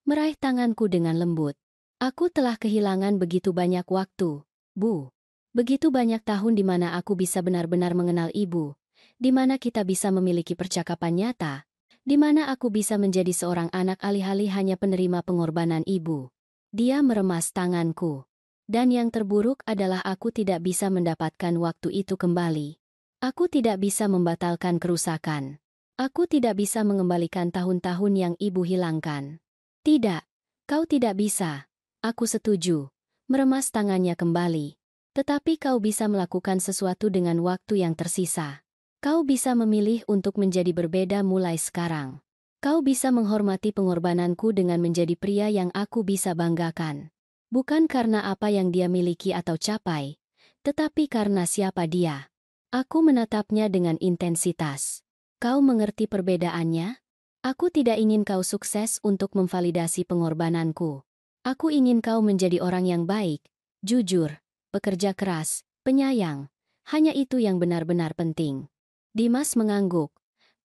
meraih tanganku dengan lembut. Aku telah kehilangan begitu banyak waktu, Bu. Begitu banyak tahun di mana aku bisa benar-benar mengenal ibu, di mana kita bisa memiliki percakapan nyata, di mana aku bisa menjadi seorang anak alih-alih hanya penerima pengorbanan ibu. Dia meremas tanganku. Dan yang terburuk adalah aku tidak bisa mendapatkan waktu itu kembali. Aku tidak bisa membatalkan kerusakan. Aku tidak bisa mengembalikan tahun-tahun yang ibu hilangkan. Tidak, kau tidak bisa. Aku setuju. Meremas tangannya kembali. Tetapi kau bisa melakukan sesuatu dengan waktu yang tersisa. Kau bisa memilih untuk menjadi berbeda mulai sekarang. Kau bisa menghormati pengorbananku dengan menjadi pria yang aku bisa banggakan. Bukan karena apa yang dia miliki atau capai, tetapi karena siapa dia. Aku menatapnya dengan intensitas. Kau mengerti perbedaannya? Aku tidak ingin kau sukses untuk memvalidasi pengorbananku. Aku ingin kau menjadi orang yang baik, jujur, pekerja keras, penyayang. Hanya itu yang benar-benar penting. Dimas mengangguk.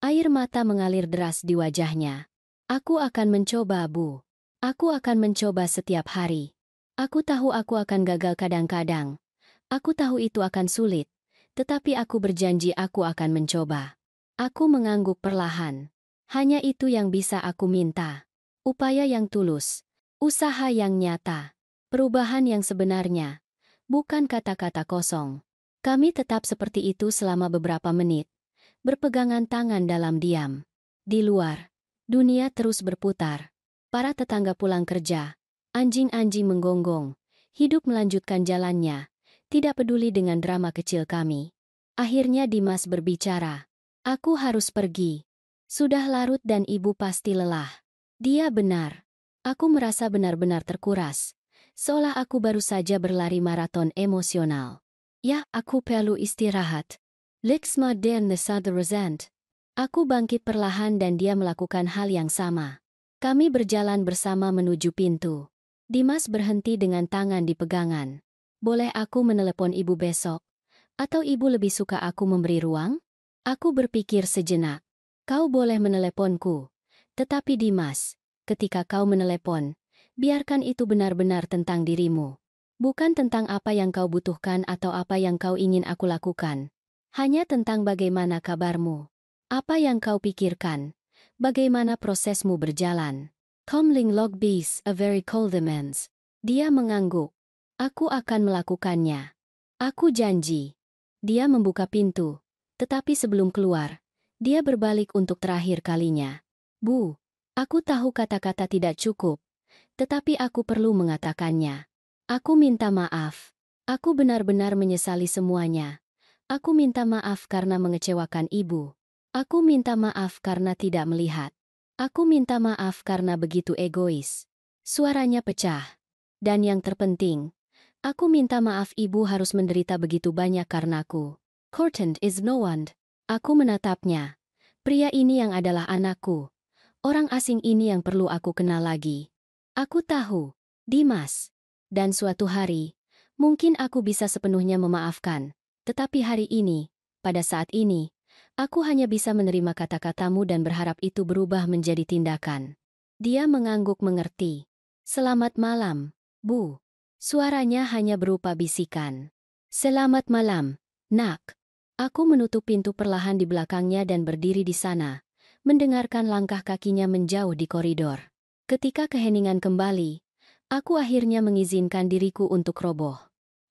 Air mata mengalir deras di wajahnya. Aku akan mencoba, Bu. Aku akan mencoba setiap hari. Aku tahu aku akan gagal kadang-kadang. Aku tahu itu akan sulit. Tetapi aku berjanji aku akan mencoba. Aku mengangguk perlahan. Hanya itu yang bisa aku minta. Upaya yang tulus. Usaha yang nyata. Perubahan yang sebenarnya. Bukan kata-kata kosong. Kami tetap seperti itu selama beberapa menit. Berpegangan tangan dalam diam. Di luar, dunia terus berputar. Para tetangga pulang kerja. Anjing-anjing menggonggong. Hidup melanjutkan jalannya. Tidak peduli dengan drama kecil kami. Akhirnya Dimas berbicara. Aku harus pergi. Sudah larut dan ibu pasti lelah. Dia benar. Aku merasa benar-benar terkuras. Seolah aku baru saja berlari maraton emosional. Ya, aku perlu istirahat. Lexma den the resent. Aku bangkit perlahan dan dia melakukan hal yang sama. Kami berjalan bersama menuju pintu. Dimas berhenti dengan tangan di pegangan. Boleh aku menelepon ibu besok? Atau ibu lebih suka aku memberi ruang? Aku berpikir sejenak. Kau boleh meneleponku. Tetapi Dimas, ketika kau menelepon, biarkan itu benar-benar tentang dirimu. Bukan tentang apa yang kau butuhkan atau apa yang kau ingin aku lakukan. Hanya tentang bagaimana kabarmu. Apa yang kau pikirkan. Bagaimana prosesmu berjalan. Comling log bees a very cold demands. Dia mengangguk. Aku akan melakukannya. Aku janji. Dia membuka pintu. Tetapi sebelum keluar, dia berbalik untuk terakhir kalinya. Bu, aku tahu kata-kata tidak cukup, tetapi aku perlu mengatakannya. Aku minta maaf. Aku benar-benar menyesali semuanya. Aku minta maaf karena mengecewakan ibu. Aku minta maaf karena tidak melihat. Aku minta maaf karena begitu egois. Suaranya pecah. Dan yang terpenting, aku minta maaf ibu harus menderita begitu banyak karenaku. Cortland is no one. Aku menatapnya. Pria ini yang adalah anakku. Orang asing ini yang perlu aku kenal lagi. Aku tahu, Dimas. Dan suatu hari, mungkin aku bisa sepenuhnya memaafkan. Tetapi hari ini, pada saat ini, aku hanya bisa menerima kata-katamu dan berharap itu berubah menjadi tindakan. Dia mengangguk mengerti. Selamat malam, Bu. Suaranya hanya berupa bisikan. Selamat malam, Nak. Aku menutup pintu perlahan di belakangnya dan berdiri di sana, mendengarkan langkah kakinya menjauh di koridor. Ketika keheningan kembali, aku akhirnya mengizinkan diriku untuk roboh.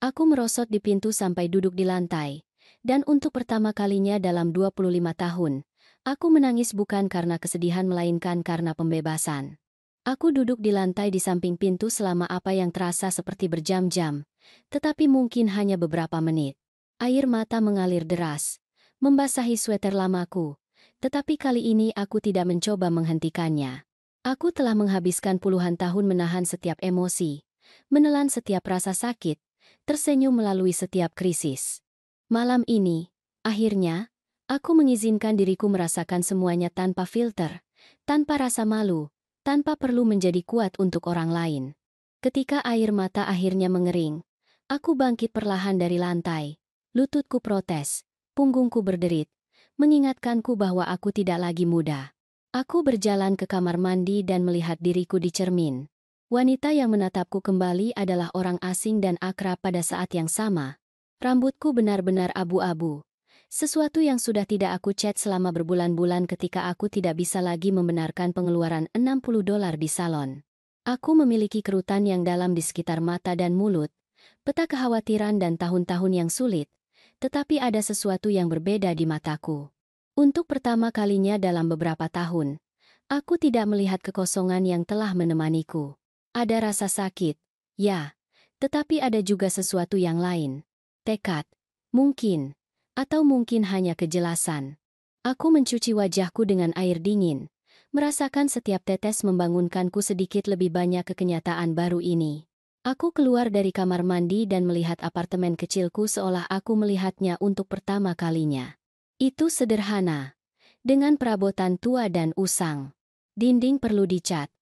Aku merosot di pintu sampai duduk di lantai, dan untuk pertama kalinya dalam 25 tahun, aku menangis bukan karena kesedihan melainkan karena pembebasan. Aku duduk di lantai di samping pintu selama apa yang terasa seperti berjam-jam, tetapi mungkin hanya beberapa menit. Air mata mengalir deras, membasahi sweter lamaku, tetapi kali ini aku tidak mencoba menghentikannya. Aku telah menghabiskan puluhan tahun menahan setiap emosi, menelan setiap rasa sakit, tersenyum melalui setiap krisis. Malam ini, akhirnya, aku mengizinkan diriku merasakan semuanya tanpa filter, tanpa rasa malu, tanpa perlu menjadi kuat untuk orang lain. Ketika air mata akhirnya mengering, aku bangkit perlahan dari lantai. Lututku protes, punggungku berderit, mengingatkanku bahwa aku tidak lagi muda. Aku berjalan ke kamar mandi dan melihat diriku di cermin. Wanita yang menatapku kembali adalah orang asing dan akrab pada saat yang sama. Rambutku benar-benar abu-abu. Sesuatu yang sudah tidak aku cat selama berbulan-bulan ketika aku tidak bisa lagi membenarkan pengeluaran $60 di salon. Aku memiliki kerutan yang dalam di sekitar mata dan mulut, peta kekhawatiran dan tahun-tahun yang sulit, tetapi ada sesuatu yang berbeda di mataku. Untuk pertama kalinya dalam beberapa tahun, aku tidak melihat kekosongan yang telah menemaniku. Ada rasa sakit, ya, tetapi ada juga sesuatu yang lain. Tekad, mungkin. Atau mungkin hanya kejelasan. Aku mencuci wajahku dengan air dingin, merasakan setiap tetes membangunkanku sedikit lebih banyak ke kenyataan baru ini. Aku keluar dari kamar mandi dan melihat apartemen kecilku seolah aku melihatnya untuk pertama kalinya. Itu sederhana, dengan perabotan tua dan usang. Dinding perlu dicat.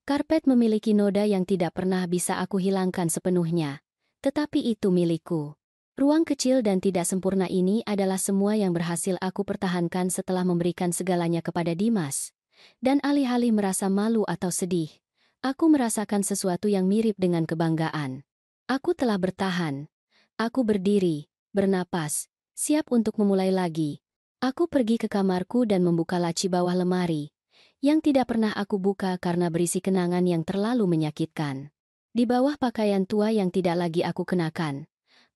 Karpet memiliki noda yang tidak pernah bisa aku hilangkan sepenuhnya, tetapi itu milikku. Ruang kecil dan tidak sempurna ini adalah semua yang berhasil aku pertahankan setelah memberikan segalanya kepada Dimas. Dan alih-alih merasa malu atau sedih, aku merasakan sesuatu yang mirip dengan kebanggaan. Aku telah bertahan. Aku berdiri, bernapas, siap untuk memulai lagi. Aku pergi ke kamarku dan membuka laci bawah lemari, yang tidak pernah aku buka karena berisi kenangan yang terlalu menyakitkan. Di bawah pakaian tua yang tidak lagi aku kenakan,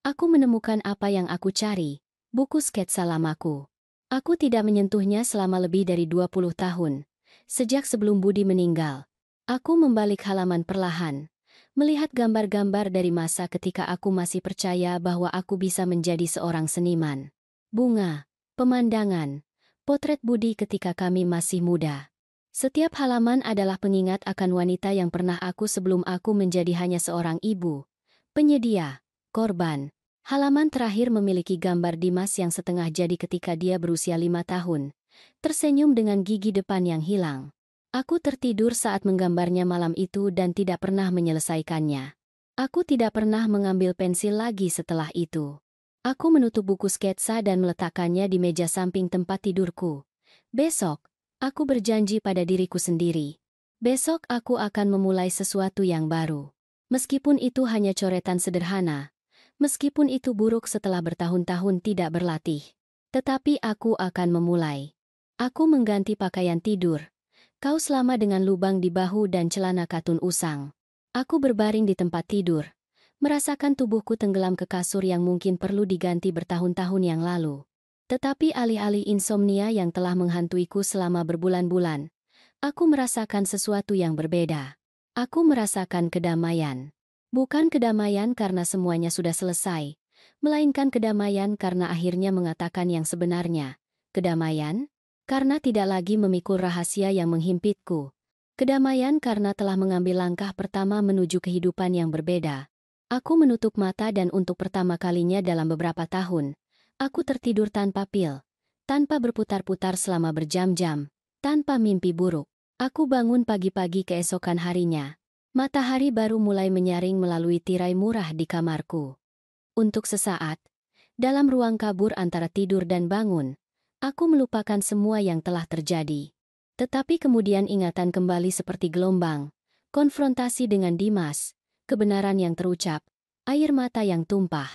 aku menemukan apa yang aku cari, buku sketsa lamaku. Aku tidak menyentuhnya selama lebih dari 20 tahun, sejak sebelum Budi meninggal. Aku membalik halaman perlahan, melihat gambar-gambar dari masa ketika aku masih percaya bahwa aku bisa menjadi seorang seniman. Bunga, pemandangan, potret Budi ketika kami masih muda. Setiap halaman adalah pengingat akan wanita yang pernah aku sebelum aku menjadi hanya seorang ibu, penyedia, korban. Halaman terakhir memiliki gambar Dimas yang setengah jadi ketika dia berusia 5 tahun, tersenyum dengan gigi depan yang hilang. Aku tertidur saat menggambarnya malam itu dan tidak pernah menyelesaikannya. Aku tidak pernah mengambil pensil lagi setelah itu. Aku menutup buku sketsa dan meletakkannya di meja samping tempat tidurku. Besok, aku berjanji pada diriku sendiri. Besok aku akan memulai sesuatu yang baru. Meskipun itu hanya coretan sederhana, meskipun itu buruk setelah bertahun-tahun tidak berlatih. Tetapi aku akan memulai. Aku mengganti pakaian tidur, kaos lama dengan lubang di bahu dan celana katun usang. Aku berbaring di tempat tidur, merasakan tubuhku tenggelam ke kasur yang mungkin perlu diganti bertahun-tahun yang lalu. Tetapi alih-alih insomnia yang telah menghantuiku selama berbulan-bulan, aku merasakan sesuatu yang berbeda. Aku merasakan kedamaian. Bukan kedamaian karena semuanya sudah selesai, melainkan kedamaian karena akhirnya mengatakan yang sebenarnya. Kedamaian? Karena tidak lagi memikul rahasia yang menghimpitku. Kedamaian karena telah mengambil langkah pertama menuju kehidupan yang berbeda. Aku menutup mata dan untuk pertama kalinya dalam beberapa tahun, aku tertidur tanpa pil, tanpa berputar-putar selama berjam-jam, tanpa mimpi buruk. Aku bangun pagi-pagi keesokan harinya. Matahari baru mulai menyaring melalui tirai murah di kamarku. Untuk sesaat, dalam ruang kabur antara tidur dan bangun, aku melupakan semua yang telah terjadi. Tetapi kemudian ingatan kembali seperti gelombang, konfrontasi dengan Dimas, kebenaran yang terucap, air mata yang tumpah.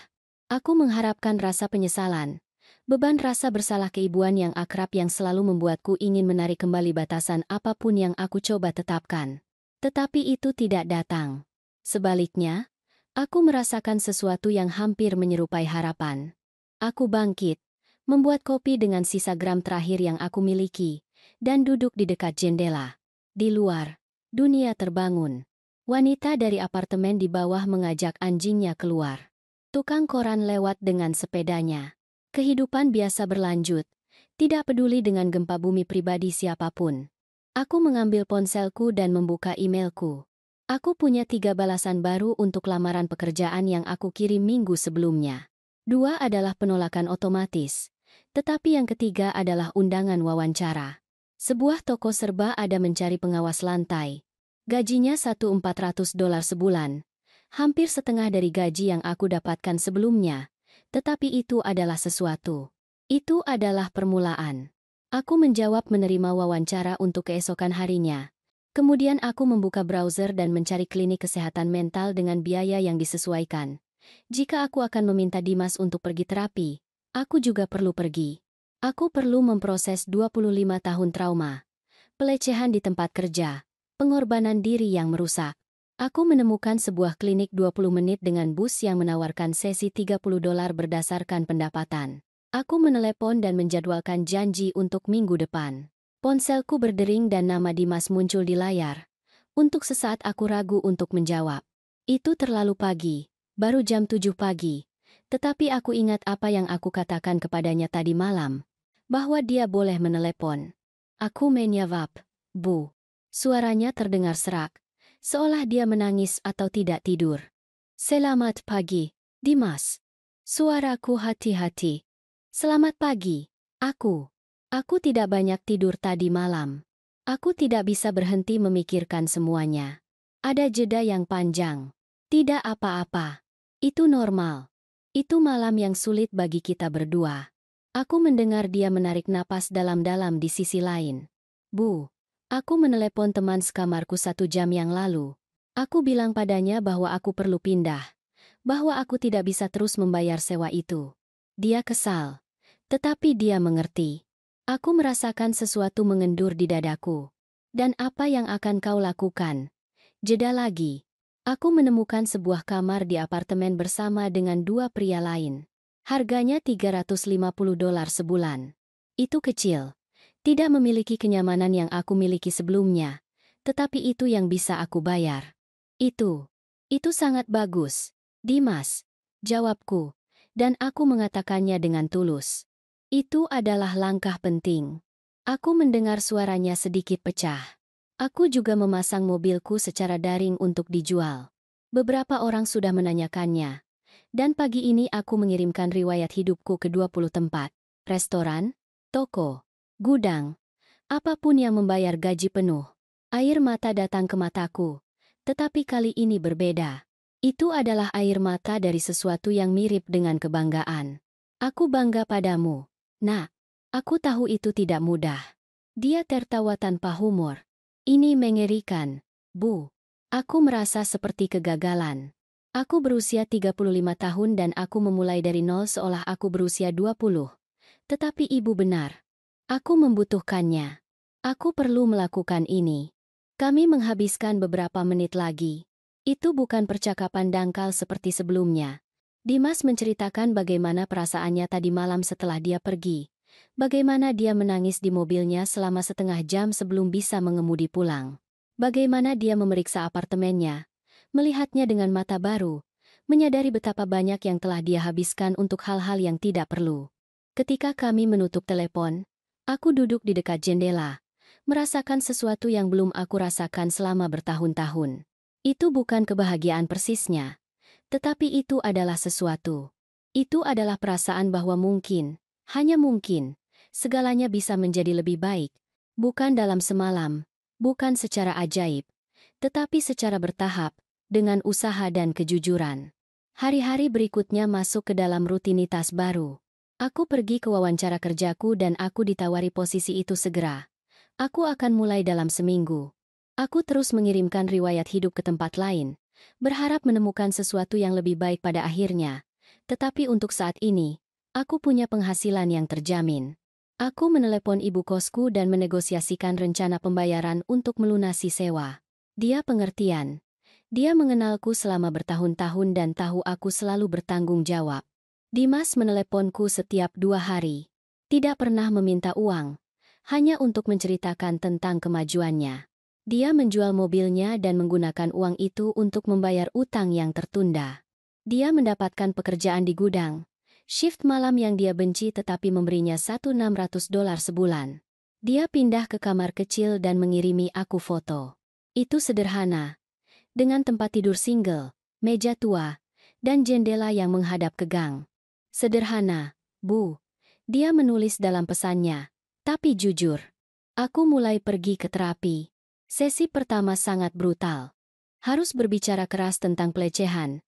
Aku mengharapkan rasa penyesalan, Beban rasa bersalah keibuan yang akrab yang selalu membuatku ingin menarik kembali batasan apapun yang aku coba tetapkan. Tetapi itu tidak datang. Sebaliknya, aku merasakan sesuatu yang hampir menyerupai harapan. Aku bangkit, membuat kopi dengan sisa gram terakhir yang aku miliki, dan duduk di dekat jendela. Di luar, dunia terbangun. Wanita dari apartemen di bawah mengajak anjingnya keluar. Tukang koran lewat dengan sepedanya. Kehidupan biasa berlanjut, tidak peduli dengan gempa bumi pribadi siapapun. Aku mengambil ponselku dan membuka emailku. Aku punya 3 balasan baru untuk lamaran pekerjaan yang aku kirim minggu sebelumnya. 2 adalah penolakan otomatis, tetapi yang ketiga adalah undangan wawancara. Sebuah toko serba ada mencari pengawas lantai. Gajinya $1.400 sebulan, hampir setengah dari gaji yang aku dapatkan sebelumnya. Tetapi itu adalah sesuatu. Itu adalah permulaan. Aku menjawab menerima wawancara untuk keesokan harinya. Kemudian aku membuka browser dan mencari klinik kesehatan mental dengan biaya yang disesuaikan. Jika aku akan meminta Dimas untuk pergi terapi, aku juga perlu pergi. Aku perlu memproses 25 tahun trauma, pelecehan di tempat kerja, pengorbanan diri yang merusak. Aku menemukan sebuah klinik 20 menit dengan bus yang menawarkan sesi $30 berdasarkan pendapatan. Aku menelepon dan menjadwalkan janji untuk minggu depan. Ponselku berdering dan nama Dimas muncul di layar. Untuk sesaat aku ragu untuk menjawab. Itu terlalu pagi, baru jam 7 pagi. Tetapi aku ingat apa yang aku katakan kepadanya tadi malam, bahwa dia boleh menelepon. Aku menjawab, "Bu." Suaranya terdengar serak, seolah dia menangis atau tidak tidur. "Selamat pagi, Dimas." Suaraku hati-hati. "Selamat pagi, aku. Aku tidak banyak tidur tadi malam. Aku tidak bisa berhenti memikirkan semuanya. Ada jeda yang panjang. Tidak apa-apa. Itu normal. Itu malam yang sulit bagi kita berdua." Aku mendengar dia menarik napas dalam-dalam di sisi lain. "Bu, aku menelepon teman sekamarku 1 jam yang lalu. Aku bilang padanya bahwa aku perlu pindah, bahwa aku tidak bisa terus membayar sewa itu." Dia kesal, tetapi dia mengerti. Aku merasakan sesuatu mengendur di dadaku. "Dan apa yang akan kau lakukan?" Jeda lagi. Aku menemukan sebuah kamar di apartemen bersama dengan 2 pria lain. Harganya $350 sebulan. Itu kecil. Tidak memiliki kenyamanan yang aku miliki sebelumnya, tetapi itu yang bisa aku bayar. Itu sangat bagus, Dimas, jawabku, dan aku mengatakannya dengan tulus. Itu adalah langkah penting. Aku mendengar suaranya sedikit pecah. Aku juga memasang mobilku secara daring untuk dijual. Beberapa orang sudah menanyakannya. Dan pagi ini aku mengirimkan riwayat hidupku ke 20 tempat. Restoran, toko, gudang, apapun yang membayar gaji penuh. Air mata datang ke mataku. Tetapi kali ini berbeda. Itu adalah air mata dari sesuatu yang mirip dengan kebanggaan. "Aku bangga padamu, Nak. Aku tahu itu tidak mudah." Dia tertawa tanpa humor. "Ini mengerikan, Bu. Aku merasa seperti kegagalan. Aku berusia 35 tahun dan aku memulai dari nol seolah aku berusia 20. Tetapi ibu benar. Aku membutuhkannya. Aku perlu melakukan ini." Kami menghabiskan beberapa menit lagi. Itu bukan percakapan dangkal seperti sebelumnya. Dimas menceritakan bagaimana perasaannya tadi malam setelah dia pergi. Bagaimana dia menangis di mobilnya selama setengah jam sebelum bisa mengemudi pulang. Bagaimana dia memeriksa apartemennya, melihatnya dengan mata baru, menyadari betapa banyak yang telah dia habiskan untuk hal-hal yang tidak perlu. Ketika kami menutup telepon, aku duduk di dekat jendela, merasakan sesuatu yang belum aku rasakan selama bertahun-tahun. Itu bukan kebahagiaan persisnya, tetapi itu adalah sesuatu. Itu adalah perasaan bahwa mungkin, hanya mungkin, segalanya bisa menjadi lebih baik, bukan dalam semalam, bukan secara ajaib, tetapi secara bertahap, dengan usaha dan kejujuran. Hari-hari berikutnya masuk ke dalam rutinitas baru. Aku pergi ke wawancara kerjaku dan aku ditawari posisi itu segera. Aku akan mulai dalam seminggu. Aku terus mengirimkan riwayat hidup ke tempat lain, berharap menemukan sesuatu yang lebih baik pada akhirnya. Tetapi untuk saat ini, Aku punya penghasilan yang terjamin. Aku menelepon ibu kosku dan menegosiasikan rencana pembayaran untuk melunasi sewa. Dia pengertian. Dia mengenalku selama bertahun-tahun dan tahu aku selalu bertanggung jawab. Dimas meneleponku setiap 2 hari. Tidak pernah meminta uang, hanya untuk menceritakan tentang kemajuannya. Dia menjual mobilnya dan menggunakan uang itu untuk membayar utang yang tertunda. Dia mendapatkan pekerjaan di gudang. Shift malam yang dia benci tetapi memberinya $1.600 sebulan. Dia pindah ke kamar kecil dan mengirimi aku foto. Itu sederhana. Dengan tempat tidur single, meja tua, dan jendela yang menghadap ke gang. Sederhana, Bu. Dia menulis dalam pesannya. Tapi jujur. Aku mulai pergi ke terapi. Sesi pertama sangat brutal. Harus berbicara keras tentang pelecehan.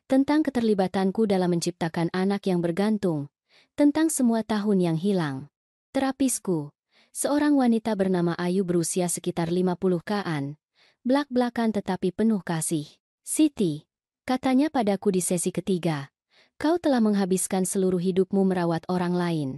Tentang keterlibatanku dalam menciptakan anak yang bergantung, tentang semua tahun yang hilang. Terapisku, seorang wanita bernama Ayu berusia sekitar 50-an, blak-blakan tetapi penuh kasih. Siti, katanya padaku di sesi ketiga, kau telah menghabiskan seluruh hidupmu merawat orang lain.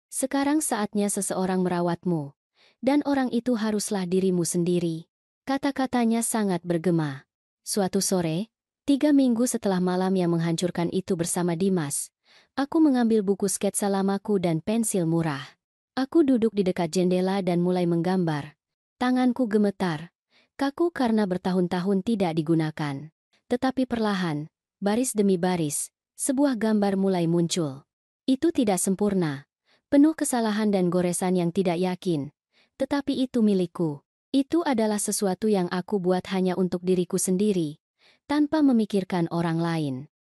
Sekarang saatnya seseorang merawatmu, dan orang itu haruslah dirimu sendiri. Kata-katanya sangat bergema. Suatu sore, 3 minggu setelah malam yang menghancurkan itu bersama Dimas, aku mengambil buku sketsa lamaku dan pensil murah. Aku duduk di dekat jendela dan mulai menggambar. Tanganku gemetar, kaku karena bertahun-tahun tidak digunakan. Tetapi perlahan, baris demi baris, sebuah gambar mulai muncul. Itu tidak sempurna, penuh kesalahan dan goresan yang tidak yakin. Tetapi itu milikku. Itu adalah sesuatu yang aku buat hanya untuk diriku sendiri, tanpa memikirkan orang lain.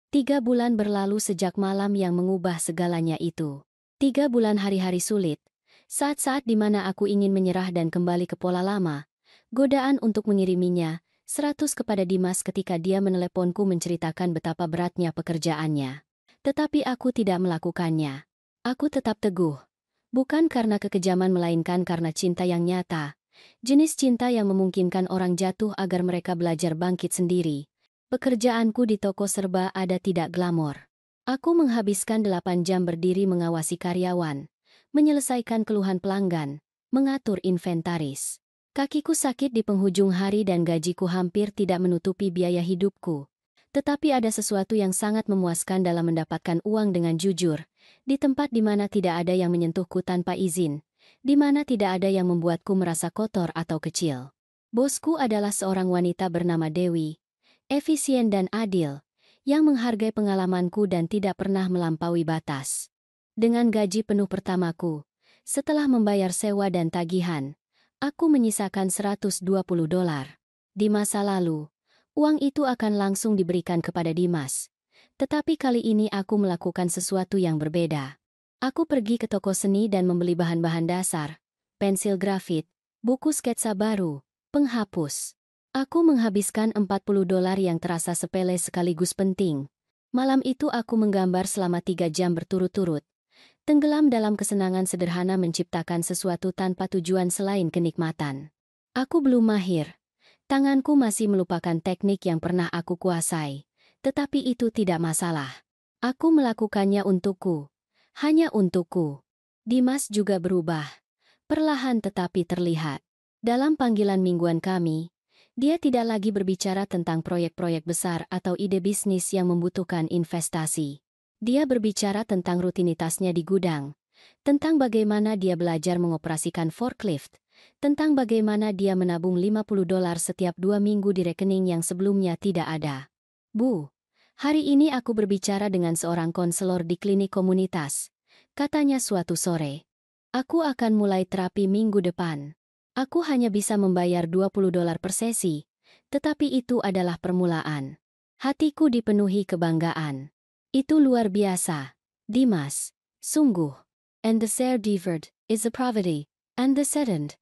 3 bulan berlalu sejak malam yang mengubah segalanya itu. 3 bulan hari-hari sulit, saat-saat di mana aku ingin menyerah dan kembali ke pola lama. Godaan untuk mengiriminya 100 kepada Dimas ketika dia meneleponku menceritakan betapa beratnya pekerjaannya. Tetapi aku tidak melakukannya. Aku tetap teguh. Bukan karena kekejaman melainkan karena cinta yang nyata. Jenis cinta yang memungkinkan orang jatuh agar mereka belajar bangkit sendiri. Pekerjaanku di toko serba ada tidak glamor. Aku menghabiskan 8 jam berdiri mengawasi karyawan, menyelesaikan keluhan pelanggan, mengatur inventaris. Kakiku sakit di penghujung hari dan gajiku hampir tidak menutupi biaya hidupku. Tetapi ada sesuatu yang sangat memuaskan dalam mendapatkan uang dengan jujur, di tempat di mana tidak ada yang menyentuhku tanpa izin, di mana tidak ada yang membuatku merasa kotor atau kecil. Bosku adalah seorang wanita bernama Dewi, efisien dan adil, yang menghargai pengalamanku dan tidak pernah melampaui batas. Dengan gaji penuh pertamaku, setelah membayar sewa dan tagihan, aku menyisakan $120. Di masa lalu, uang itu akan langsung diberikan kepada Dimas. Tetapi kali ini aku melakukan sesuatu yang berbeda. Aku pergi ke toko seni dan membeli bahan-bahan dasar, pensil grafit, buku sketsa baru, penghapus. Aku menghabiskan $40 yang terasa sepele sekaligus penting. Malam itu aku menggambar selama 3 jam berturut-turut. Tenggelam dalam kesenangan sederhana menciptakan sesuatu tanpa tujuan selain kenikmatan. Aku belum mahir. Tanganku masih melupakan teknik yang pernah aku kuasai. Tetapi itu tidak masalah. Aku melakukannya untukku. Hanya untukku. Dimas juga berubah. Perlahan tetapi terlihat. Dalam panggilan mingguan kami, dia tidak lagi berbicara tentang proyek-proyek besar atau ide bisnis yang membutuhkan investasi. Dia berbicara tentang rutinitasnya di gudang, tentang bagaimana dia belajar mengoperasikan forklift, tentang bagaimana dia menabung $50 setiap 2 minggu di rekening yang sebelumnya tidak ada. Bu, hari ini aku berbicara dengan seorang konselor di klinik komunitas. Katanya suatu sore, aku akan mulai terapi minggu depan. Aku hanya bisa membayar $20 per sesi, tetapi itu adalah permulaan. Hatiku dipenuhi kebanggaan. Itu luar biasa, Dimas, sungguh. And the third word is a poverty, and the second,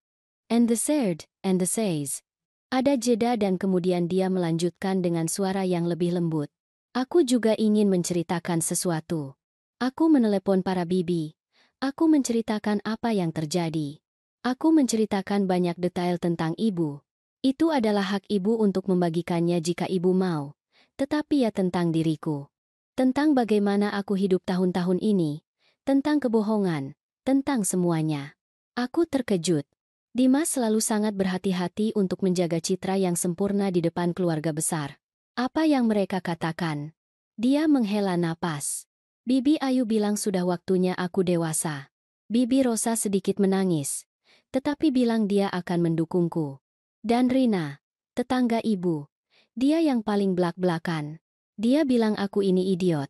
and the third, and the says. Ada jeda dan kemudian dia melanjutkan dengan suara yang lebih lembut. Aku juga ingin menceritakan sesuatu. Aku menelepon para bibi. Aku menceritakan apa yang terjadi. Aku menceritakan banyak detail tentang ibu. Itu adalah hak ibu untuk membagikannya jika ibu mau. Tetapi ya tentang diriku. Tentang bagaimana aku hidup tahun-tahun ini. tentang kebohongan, tentang semuanya. Aku terkejut. Dimas selalu sangat berhati-hati untuk menjaga citra yang sempurna di depan keluarga besar. Apa yang mereka katakan? Dia menghela napas. Bibi Ayu bilang sudah waktunya aku dewasa. Bibi Rosa sedikit menangis, tetapi bilang dia akan mendukungku. Dan Rina, tetangga ibu, dia yang paling belak-belakan. Dia bilang aku ini idiot,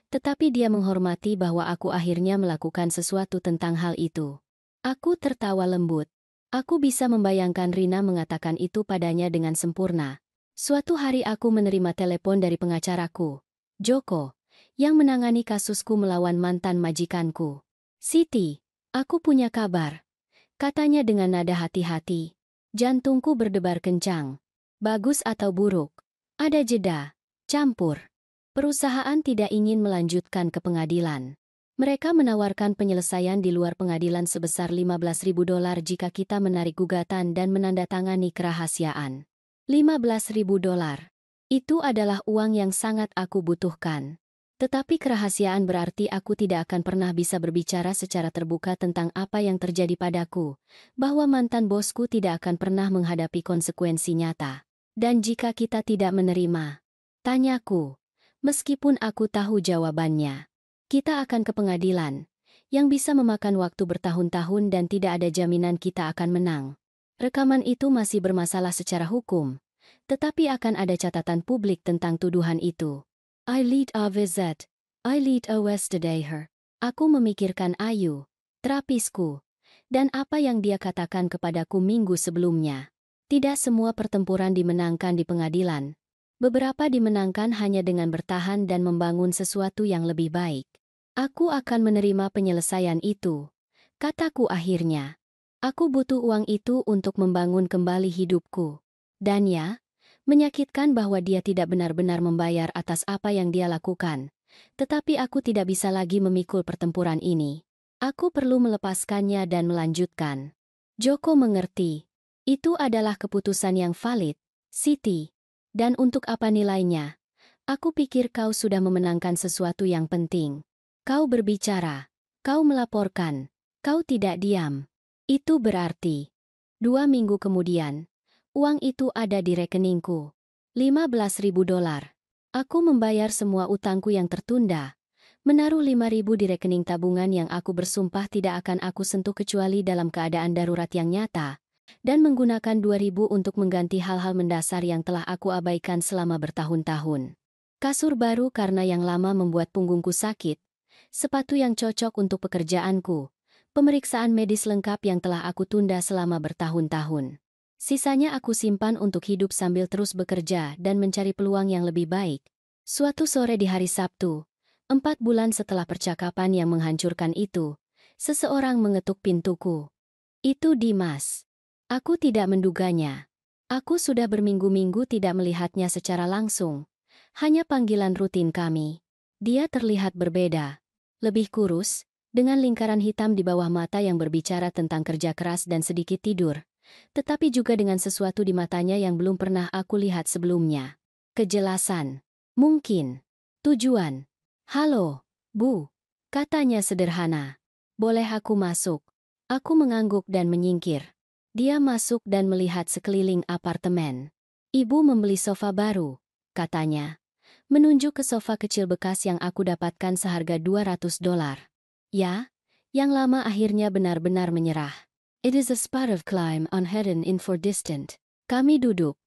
tetapi dia menghormati bahwa aku akhirnya melakukan sesuatu tentang hal itu. Aku tertawa lembut. Aku bisa membayangkan Rina mengatakan itu padanya dengan sempurna. Suatu hari aku menerima telepon dari pengacaraku, Joko, yang menangani kasusku melawan mantan majikanku. Siti, aku punya kabar. Katanya dengan nada hati-hati. Jantungku berdebar kencang. Bagus atau buruk? Ada jeda. Campur. Perusahaan tidak ingin melanjutkan ke pengadilan. Mereka menawarkan penyelesaian di luar pengadilan sebesar $15.000 jika kita menarik gugatan dan menandatangani kerahasiaan. $15.000. Itu adalah uang yang sangat aku butuhkan. Tetapi kerahasiaan berarti aku tidak akan pernah bisa berbicara secara terbuka tentang apa yang terjadi padaku, bahwa mantan bosku tidak akan pernah menghadapi konsekuensi nyata. Dan jika kita tidak menerima, tanyaku, meskipun aku tahu jawabannya, kita akan ke pengadilan, yang bisa memakan waktu bertahun-tahun dan tidak ada jaminan kita akan menang. Rekaman itu masih bermasalah secara hukum, tetapi akan ada catatan publik tentang tuduhan itu. I lead a visit. I lead a Westdayer. Aku memikirkan Ayu, terapisku, dan apa yang dia katakan kepadaku minggu sebelumnya. Tidak semua pertempuran dimenangkan di pengadilan. Beberapa dimenangkan hanya dengan bertahan dan membangun sesuatu yang lebih baik. Aku akan menerima penyelesaian itu, kataku akhirnya. Aku butuh uang itu untuk membangun kembali hidupku. Dan ya, menyakitkan bahwa dia tidak benar-benar membayar atas apa yang dia lakukan. Tetapi aku tidak bisa lagi memikul pertempuran ini. Aku perlu melepaskannya dan melanjutkan. Joko mengerti. Itu adalah keputusan yang valid, Siti. Dan untuk apa nilainya? Aku pikir kau sudah memenangkan sesuatu yang penting. Kau berbicara. Kau melaporkan. Kau tidak diam. Itu berarti 2 minggu kemudian, uang itu ada di rekeningku. $15.000. Aku membayar semua utangku yang tertunda. Menaruh 5.000 di rekening tabungan yang aku bersumpah tidak akan aku sentuh kecuali dalam keadaan darurat yang nyata. Dan menggunakan 2.000 untuk mengganti hal-hal mendasar yang telah aku abaikan selama bertahun-tahun. Kasur baru karena yang lama membuat punggungku sakit. Sepatu yang cocok untuk pekerjaanku. Pemeriksaan medis lengkap yang telah aku tunda selama bertahun-tahun. Sisanya aku simpan untuk hidup sambil terus bekerja dan mencari peluang yang lebih baik. Suatu sore di hari Sabtu, 4 bulan setelah percakapan yang menghancurkan itu, seseorang mengetuk pintuku. Itu Dimas. Aku tidak menduganya. Aku sudah berminggu-minggu tidak melihatnya secara langsung. Hanya panggilan rutin kami. Dia terlihat berbeda. Lebih kurus, dengan lingkaran hitam di bawah mata yang berbicara tentang kerja keras dan sedikit tidur. Tetapi juga dengan sesuatu di matanya yang belum pernah aku lihat sebelumnya. Kejelasan. Mungkin. Tujuan. Halo, Bu. Katanya sederhana. Boleh aku masuk? Aku mengangguk dan menyingkir. Dia masuk dan melihat sekeliling apartemen. Ibu membeli sofa baru, katanya. Menunjuk ke sofa kecil bekas yang aku dapatkan seharga $200. Ya, yang lama akhirnya benar-benar menyerah. It is a spot of climb on hidden in for distant. Kami duduk.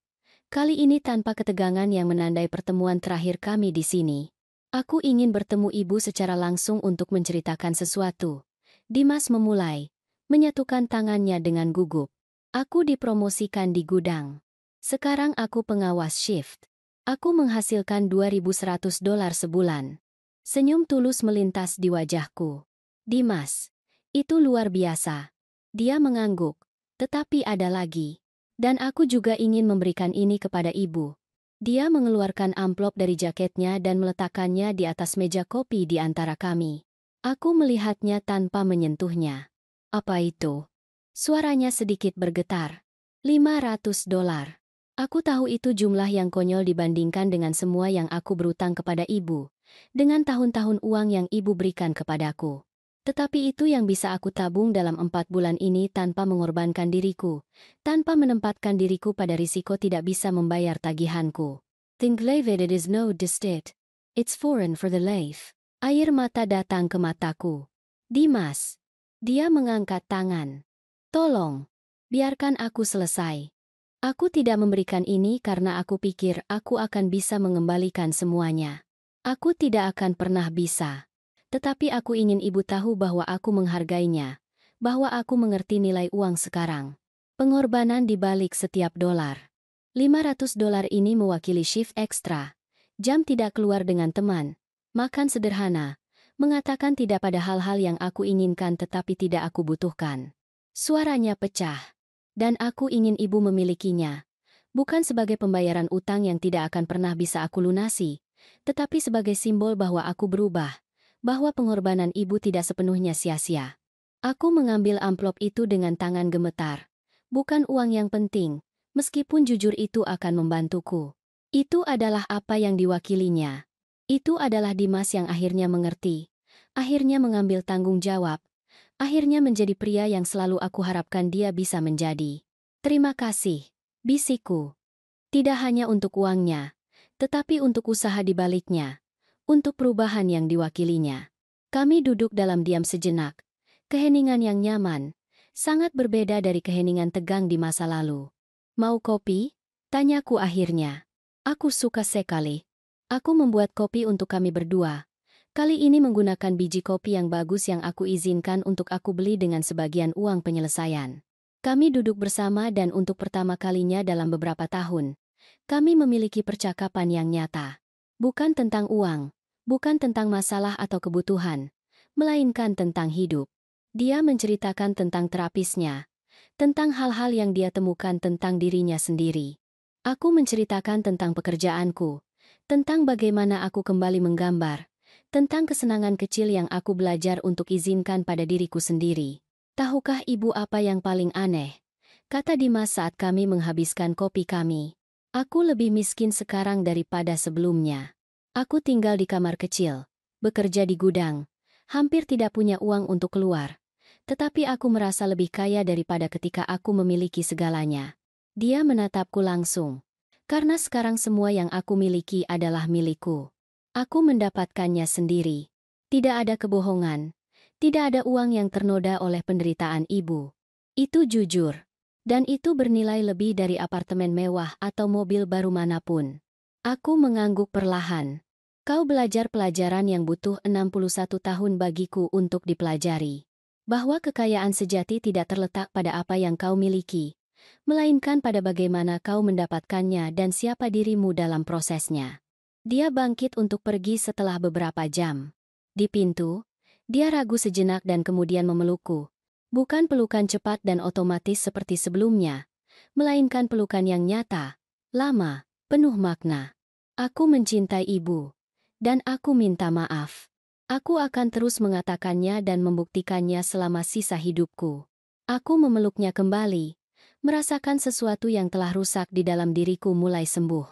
Kali ini tanpa ketegangan yang menandai pertemuan terakhir kami di sini. Aku ingin bertemu ibu secara langsung untuk menceritakan sesuatu. Dimas memulai, menyatukan tangannya dengan gugup. Aku dipromosikan di gudang. Sekarang aku pengawas shift. Aku menghasilkan $2.100 sebulan. Senyum tulus melintas di wajahku. Dimas, itu luar biasa. Dia mengangguk, tetapi ada lagi. Dan aku juga ingin memberikan ini kepada ibu. Dia mengeluarkan amplop dari jaketnya dan meletakkannya di atas meja kopi di antara kami. Aku melihatnya tanpa menyentuhnya. Apa itu? Suaranya sedikit bergetar. $500. Aku tahu itu jumlah yang konyol dibandingkan dengan semua yang aku berutang kepada ibu. Dengan tahun-tahun uang yang ibu berikan kepadaku. Tetapi itu yang bisa aku tabung dalam 4 bulan ini tanpa mengorbankan diriku, tanpa menempatkan diriku pada risiko tidak bisa membayar tagihanku. Think life it is no distant. It's foreign for the life. Air mata datang ke mataku. Dimas. Dia mengangkat tangan. Tolong. Biarkan aku selesai. Aku tidak memberikan ini karena aku pikir aku akan bisa mengembalikan semuanya. Aku tidak akan pernah bisa. Tetapi aku ingin ibu tahu bahwa aku menghargainya, bahwa aku mengerti nilai uang sekarang. Pengorbanan di balik setiap dolar. $500 ini mewakili shift ekstra, jam tidak keluar dengan teman, makan sederhana, mengatakan tidak pada hal-hal yang aku inginkan tetapi tidak aku butuhkan. Suaranya pecah. Dan aku ingin ibu memilikinya. Bukan sebagai pembayaran utang yang tidak akan pernah bisa aku lunasi, tetapi sebagai simbol bahwa aku berubah, bahwa pengorbanan ibu tidak sepenuhnya sia-sia. Aku mengambil amplop itu dengan tangan gemetar. Bukan uang yang penting, meskipun jujur itu akan membantuku. Itu adalah apa yang diwakilinya. Itu adalah Dimas yang akhirnya mengerti, akhirnya mengambil tanggung jawab, akhirnya menjadi pria yang selalu aku harapkan dia bisa menjadi. Terima kasih, bisikku. Tidak hanya untuk uangnya, tetapi untuk usaha di baliknya, untuk perubahan yang diwakilinya. Kami duduk dalam diam sejenak. Keheningan yang nyaman, sangat berbeda dari keheningan tegang di masa lalu. Mau kopi? Tanyaku akhirnya. Aku suka sekali. Aku membuat kopi untuk kami berdua. Kali ini menggunakan biji kopi yang bagus yang aku izinkan untuk aku beli dengan sebagian uang penyelesaian. Kami duduk bersama dan untuk pertama kalinya dalam beberapa tahun, kami memiliki percakapan yang nyata. Bukan tentang uang, bukan tentang masalah atau kebutuhan, melainkan tentang hidup. Dia menceritakan tentang terapisnya, tentang hal-hal yang dia temukan tentang dirinya sendiri. Aku menceritakan tentang pekerjaanku, tentang bagaimana aku kembali menggambar, tentang kesenangan kecil yang aku belajar untuk izinkan pada diriku sendiri. Tahukah ibu apa yang paling aneh? Kata Dimas saat kami menghabiskan kopi kami. Aku lebih miskin sekarang daripada sebelumnya. Aku tinggal di kamar kecil, bekerja di gudang, hampir tidak punya uang untuk keluar. Tetapi aku merasa lebih kaya daripada ketika aku memiliki segalanya. Dia menatapku langsung. Karena sekarang semua yang aku miliki adalah milikku. Aku mendapatkannya sendiri. Tidak ada kebohongan. Tidak ada uang yang ternoda oleh penderitaan ibu. Itu jujur. Dan itu bernilai lebih dari apartemen mewah atau mobil baru manapun. Aku mengangguk perlahan. Kau belajar pelajaran yang butuh 61 tahun bagiku untuk dipelajari. Bahwa kekayaan sejati tidak terletak pada apa yang kau miliki, melainkan pada bagaimana kau mendapatkannya dan siapa dirimu dalam prosesnya. Dia bangkit untuk pergi setelah beberapa jam. Di pintu, dia ragu sejenak dan kemudian memelukku. Bukan pelukan cepat dan otomatis seperti sebelumnya, melainkan pelukan yang nyata, lama, penuh makna. Aku mencintai ibu, dan aku minta maaf. Aku akan terus mengatakannya dan membuktikannya selama sisa hidupku. Aku memeluknya kembali, merasakan sesuatu yang telah rusak di dalam diriku mulai sembuh.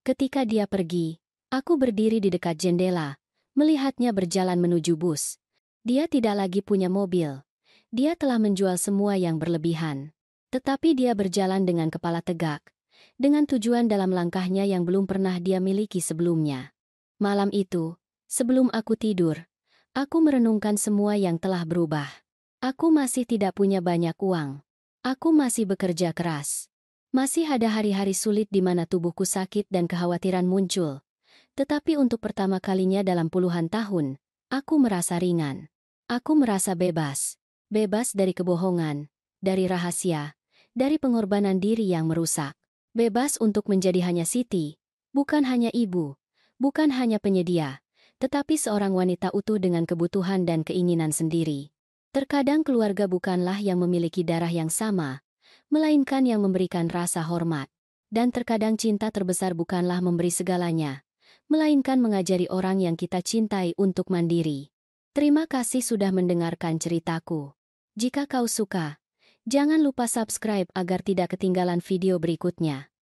Ketika dia pergi, aku berdiri di dekat jendela, melihatnya berjalan menuju bus. Dia tidak lagi punya mobil. Dia telah menjual semua yang berlebihan. Tetapi dia berjalan dengan kepala tegak, dengan tujuan dalam langkahnya yang belum pernah dia miliki sebelumnya. Malam itu, sebelum aku tidur, aku merenungkan semua yang telah berubah. Aku masih tidak punya banyak uang. Aku masih bekerja keras. Masih ada hari-hari sulit di mana tubuhku sakit dan kekhawatiran muncul. Tetapi untuk pertama kalinya dalam puluhan tahun, aku merasa ringan. Aku merasa bebas. Bebas dari kebohongan, dari rahasia, dari pengorbanan diri yang merusak. Bebas untuk menjadi hanya Siti, bukan hanya ibu, bukan hanya penyedia, tetapi seorang wanita utuh dengan kebutuhan dan keinginan sendiri. Terkadang keluarga bukanlah yang memiliki darah yang sama, melainkan yang memberikan rasa hormat. Dan terkadang cinta terbesar bukanlah memberi segalanya, melainkan mengajari orang yang kita cintai untuk mandiri. Terima kasih sudah mendengarkan ceritaku. Jika kau suka, jangan lupa subscribe agar tidak ketinggalan video berikutnya.